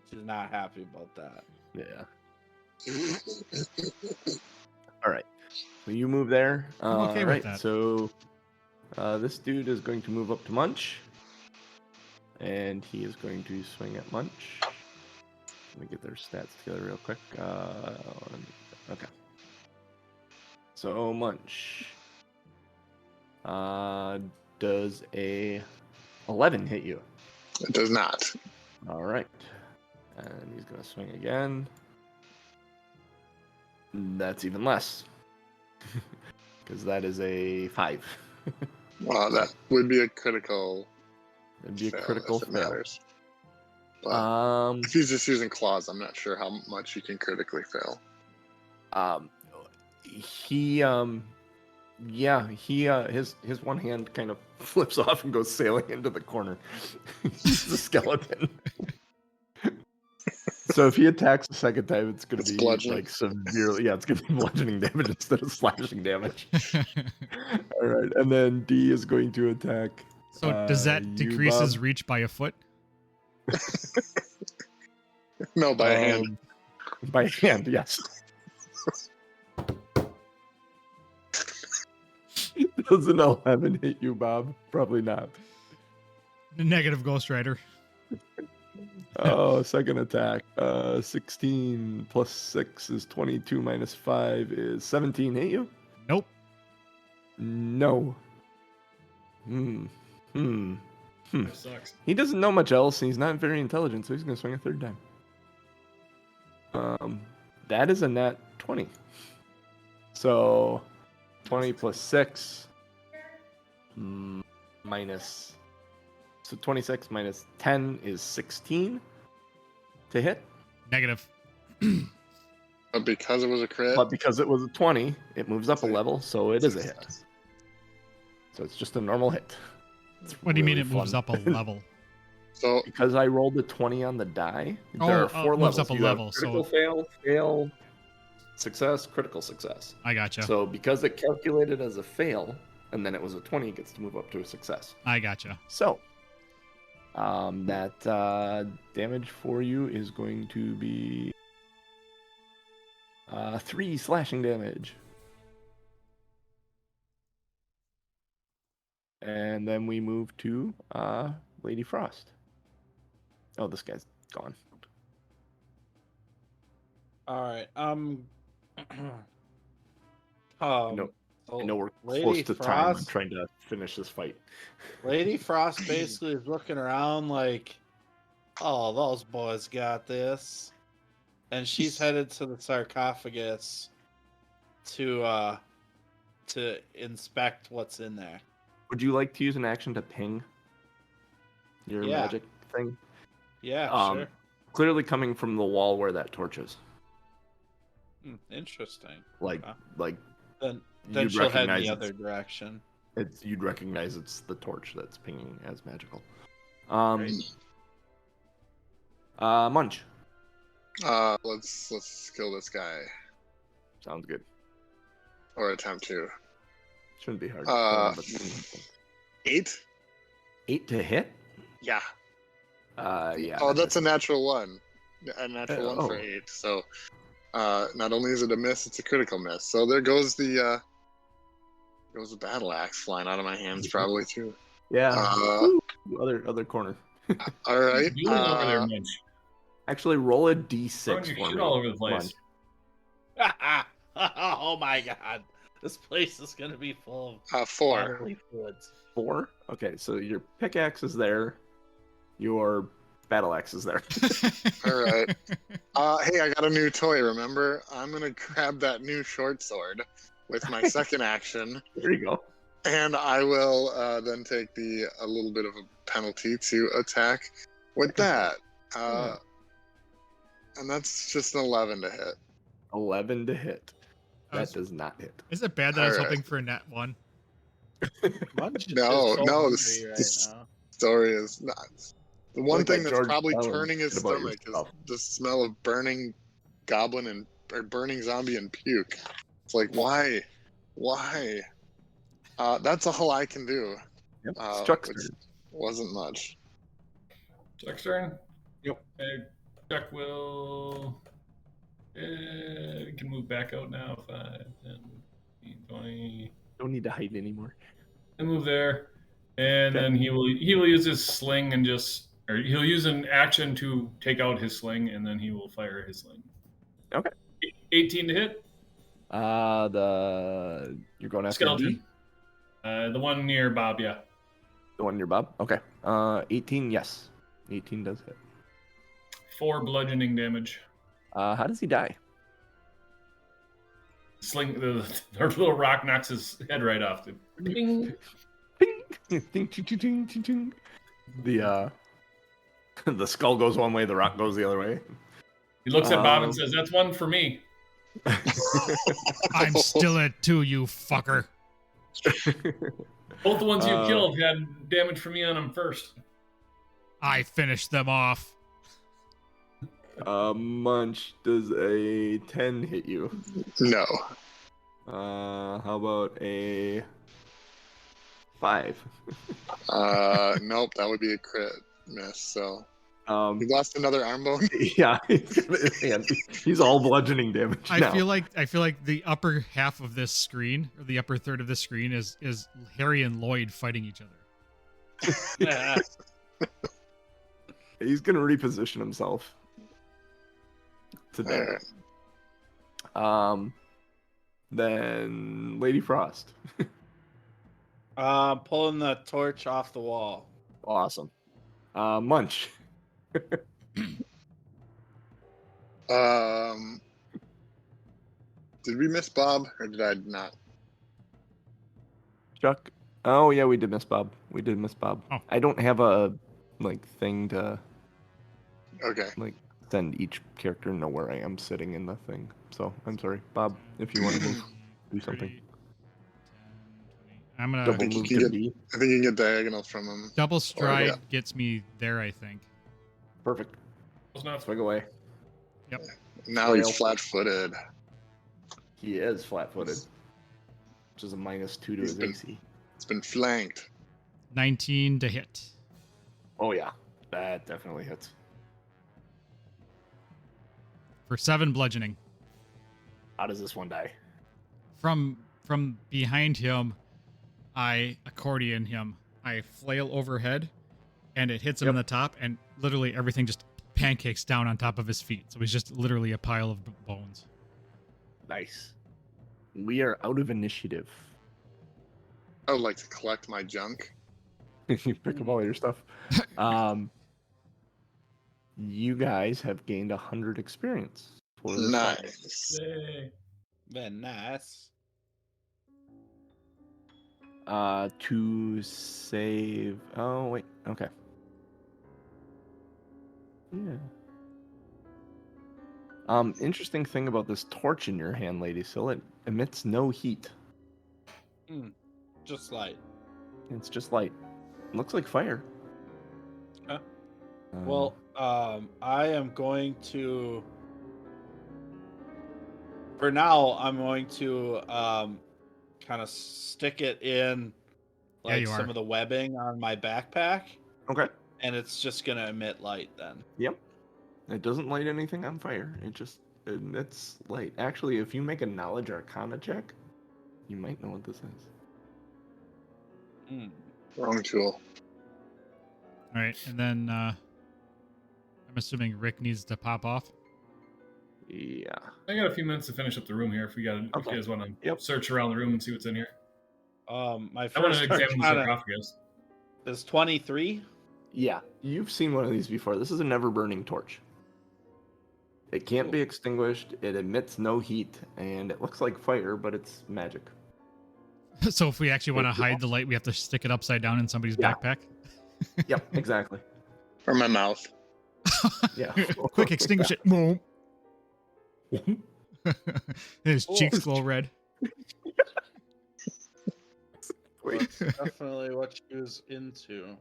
she's not happy about that. Yeah. All right. Well, you move there. I'm okay with right. that. So this dude is going to move up to Munch. And he is going to swing at Munch. Let me get their stats together real quick. Okay. So Munch. Does a 11 hit you? It does not. All right. And he's going to swing again. That's even less. Because that is a 5. Well, that would be a critical. It'd be a fail, critical if it fail. matters. But If if he's just using claws, I'm not sure how much he can critically fail. His one hand kind of flips off and goes sailing into the corner. He's a skeleton. So if he attacks a second time, it's going It's to be bludgeoning. like severely. Yeah, it's going to be bludgeoning damage instead of slashing damage. All right, and then D is going to attack. So does that you, decrease his Bob. reach by a foot? No, by hand. By hand, yes. Does an 11 hit you, Bob? Probably not. Negative Ghost Rider. Oh, second attack. 16 plus 6 is 22 minus 5 is 17. Hit you? Nope. No. That sucks. He doesn't know much else, and he's not very intelligent, so he's going to swing a third time. That is a nat 20. So 20 plus 6 minus. So 26 minus 10 is 16 to hit. Negative. But because it was a crit, But because it was a 20, it moves up a level, so it is a hit. So it's just a normal hit. It's What do you mean really it moves fun. up a level? so Because I rolled a 20 on the die, Oh, there are it 4 moves levels. up a You have level, critical so- fail, success, critical success. I gotcha. So because it calculated as a fail, and then it was a 20, it gets to move up to a success. I gotcha. So that damage for you is going to be 3 slashing damage. And then we move to Lady Frost. Oh, this guy's gone. All right. No. So I know we're Lady close to time. I'm Frost, trying to finish this fight. Lady Frost basically is looking around like, oh, those boys got this. And she's headed to the sarcophagus to inspect what's in there. Would you like to use an action to ping your Yeah. magic thing? Yeah, sure. Clearly coming from the wall where that torch is. Interesting. Like, Okay. like Then you'd she'll head in recognize the other direction. you'd recognize it's the torch that's pinging as magical. Great. Munch. Let's kill this guy, Sounds good. or attempt to. Shouldn't be hard. 8? 8 to hit? Yeah. Yeah. Oh, that's a natural one. A natural one for Oh. 8. So, not only is it a miss, it's a critical miss. So there goes the battle axe flying out of my hands, probably too. Yeah. Uh, Woo! Other corner. All right. You over there, Munch. Actually, roll a Throwing d6 your for shit me. all over the place. Oh my god. This place is going to be full of 4. bodily fluids. 4? Okay, so your pickaxe is there. Your battle axe is there. All right. Hey, I got a new toy. Remember, I'm gonna grab that new short sword with my second action, There you go. and I will then take a little bit of a penalty to attack with that. And that's just an 11 to hit. 11 to hit. I was- That does not hit. Is it bad that I was Alright. hoping for a net 1? Munch is No, so no, hungry this- right now. Story is not. The one Like thing that that's George probably Allen turning his shit about stomach is yourself. the smell of burning goblin or burning zombie and puke. It's like, why? That's all I can do. Yep. It's Chuck's which turn. wasn't much. Chuck's turn. Yep. Chuck will. We can move back out now. 5, 10, 15, 20. Don't need to hide anymore. And move there, and Okay. then he will use his sling and he'll use an action to take out his sling, and then he will fire his sling. Okay. 18 to hit. You're going after D? Skeleton. The one near Bob, yeah. The one near Bob? Okay. 18, yes. 18 does hit. 4 bludgeoning damage. How does he die? Sling, the little rock knocks his head right off. Ding. Ting, ting, ting, ting, ting, ting. The skull goes one way, the rock goes the other way. He looks at Bob and Um, says, "That's one for me." I'm still at 2, you fucker. Both the ones you Uh, killed had damage from me on them first. I finished them off. Munch, does a 10 hit you? No. How about a 5? Nope, that would be a crit miss. So Um, he lost another arm bone. yeah, he's all bludgeoning damage I now. feel like the upper half of this screen, or the upper third of this screen, is Harry and Lloyd fighting each other. He's gonna reposition himself today. Alright. Then Lady Frost. Pulling the torch off the wall. Awesome. Munch. Did we miss Bob or did I not? Chuck. Oh yeah, we did miss Bob. We did miss Bob. Oh. I don't have a thing to Okay. send each character know where I am sitting in the thing. So I'm sorry, Bob. If you want to move, do something. 30, 10, 20. I'm gonna Double think you move can to get- B. I think you can get diagonal from him. double stride yeah. gets me there, I think. Perfect. Close enough. Swing away. Now he's Trail. flat-footed. He is flat-footed, which is a -2 to He's his been- AC. It's been flanked. 19 to hit. Oh yeah, that definitely hits. For 7 bludgeoning. How does this one die? From behind him, I accordion him. I flail overhead, and it hits him in the top, and literally everything just pancakes down on top of his feet. So he's just literally a pile of bones. Nice. We are out of initiative. I would like to collect my junk. You pick up all your stuff. You guys have gained 100 experience. For the fire. Nice. Yay. Very nice. To save. Oh wait. Okay. Yeah. Interesting thing about this torch in your hand, Lady Syl, it emits no heat. Just light. It's just light. Looks like fire. Okay. Well, I am going to. For now, I'm going to kind of stick it in Yeah, like you some are. of the webbing on my backpack, okay. and it's just gonna emit light then. Yep. It doesn't light anything on fire. It just emits light. Actually, if you make a knowledge arcana check, you might know what this is. Wrong tool. All right, and then I'm assuming Rick needs to pop off. Yeah. I got a few minutes to finish up the room here. If you Okay. guys want to Yep. search around the room and see what's in here. My I want first to examine the arcana sarcophagus. is 23. Yeah. You've seen one of these before. This is a never burning torch. It can't be extinguished. It emits no heat, and it looks like fire, but it's magic. So if we actually want to hide the light, we have to stick it upside down in somebody's Yeah. backpack. Yep. Exactly. Or my mouth. Yeah. Quick, extinguish it. Boom. His cheeks glow red. That's definitely what she was into.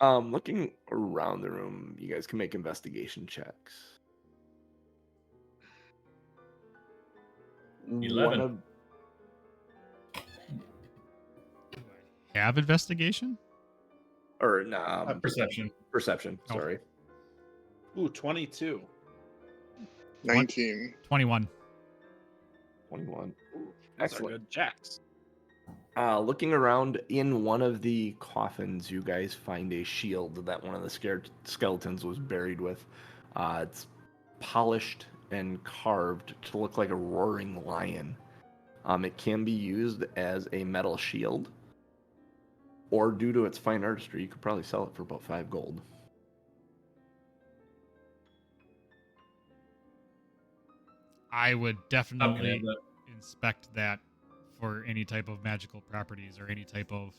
Looking around the room, you guys can make investigation checks. 11. Have investigation? Perception. Perception. Oh. Sorry. Ooh, 22. 19. 21. 21. Those are Excellent. good checks. Looking around in one of the coffins, you guys find a shield that one of the skeletons was buried with. It's polished and carved to look like a roaring lion. It can be used as a metal shield, or due to its fine artistry, you could probably sell it for about 5 gold. I would I'm gonna definitely have that. inspect that for any type of magical properties or any type of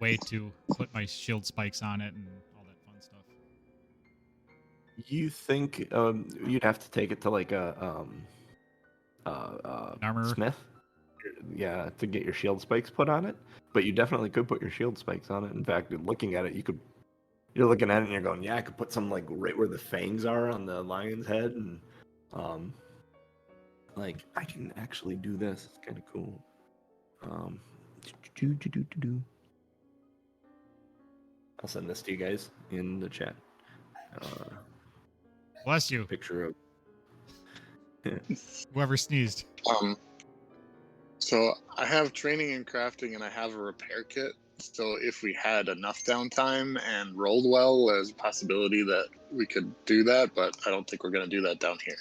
way to put my shield spikes on it and all that fun stuff. You think you'd have to take it to like a armorer? smith? Yeah, to get your shield spikes put on it. But you definitely could put your shield spikes on it. In fact, looking at it, you're looking at it and you're going, yeah, I could put some like right where the fangs are on the lion's head, and like I can actually do this. It's kind of cool. I'll send this to you guys in the chat. Bless you. Picture of. Whoever sneezed. So I have training in crafting and I have a repair kit. So if we had enough downtime and rolled well, there's a possibility that we could do that, but I don't think we're going to do that down here.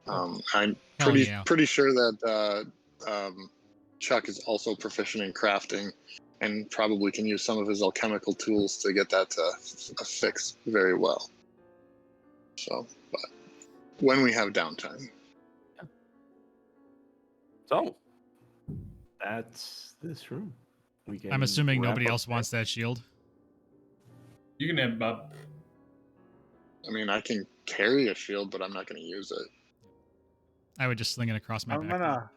I'm Hell yeah. pretty sure that Chuck is also proficient in crafting and probably can use some of his alchemical tools to get that to fix very well. So, but when we have downtime. So that's this room. I'm assuming wrap nobody up else there. wants that shield. You can have Bob. I mean, I can carry a shield, but I'm not going to use it. I would just sling it across my back.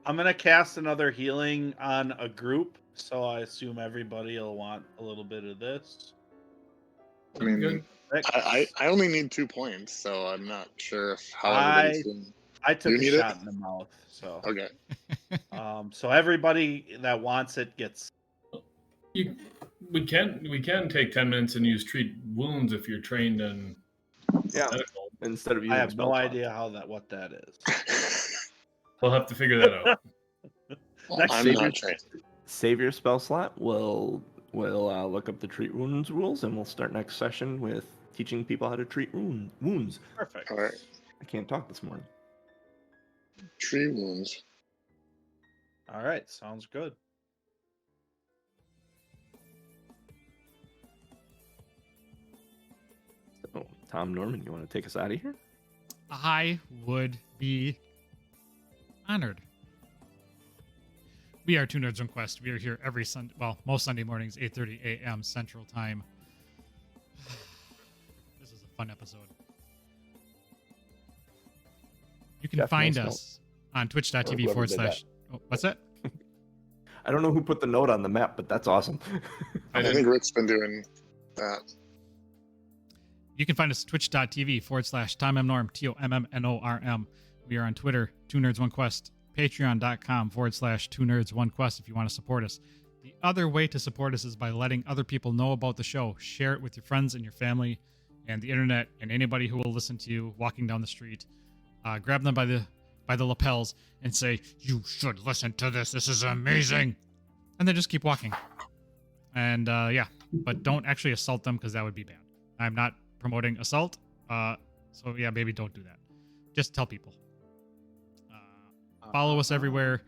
I'm gonna cast another healing on a group, so I assume everybody will want a little bit of this. I mean, Good. I only need 2 points, so I'm not sure how I everybody's doing. I took You a need it? shot in the mouth, so Okay. so everybody that wants it gets. We can take 10 minutes and use treat wounds if you're trained in Yeah. medical. Instead of using I have spell no slots. idea what that is. We'll have to figure that out. Next I'm save not your- trained. Save your spell slot. We'll look up the treat wounds rules, and we'll start next session with teaching people how to treat wounds. Perfect. All right. I can't talk this morning. Tree wounds. All right, sounds good. So, Tom Norman, you want to take us out of here? I would be honored. We are Two Nerds on Quest. We are here every Sunday, well, most Sunday mornings, 8:30 a.m. Central Time. This is a fun episode. You can Jeff, find nice us on twitch.tv Or whoever forward did slash. Oh, what's that? I don't know who put the note on the map, but that's awesome. I think Rick's been doing that. You can find us twitch.tv forward slash Tom M. Norm, TOMMNORM. We are on Twitter, Two Nerds One Quest. Patreon.com forward slash Two Nerds One Quest if you want to support us. The other way to support us is by letting other people know about the show. Share it with your friends and your family and the internet and anybody who will listen to you walking down the street. Grab them by the lapels and say, "You should listen to this. This is amazing." And then just keep walking. And yeah, but don't actually assault them because that would be bad. I'm not promoting assault. So yeah, maybe don't do that. Just tell people. Follow us everywhere.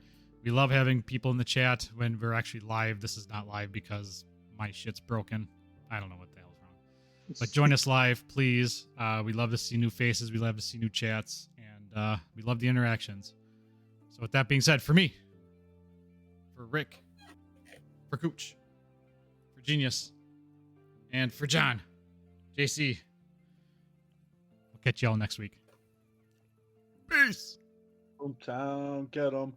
We love having people in the chat when we're actually live. This is not live because my shit's broken. I don't know what the hell's wrong. But join us live, please. We love to see new faces. We love to see new chats. And we love the interactions. So with that being said, for me, for Rick, for Cooch, for Genius, and for John, JC, we'll catch y'all next week. Peace! Hometown, get 'em.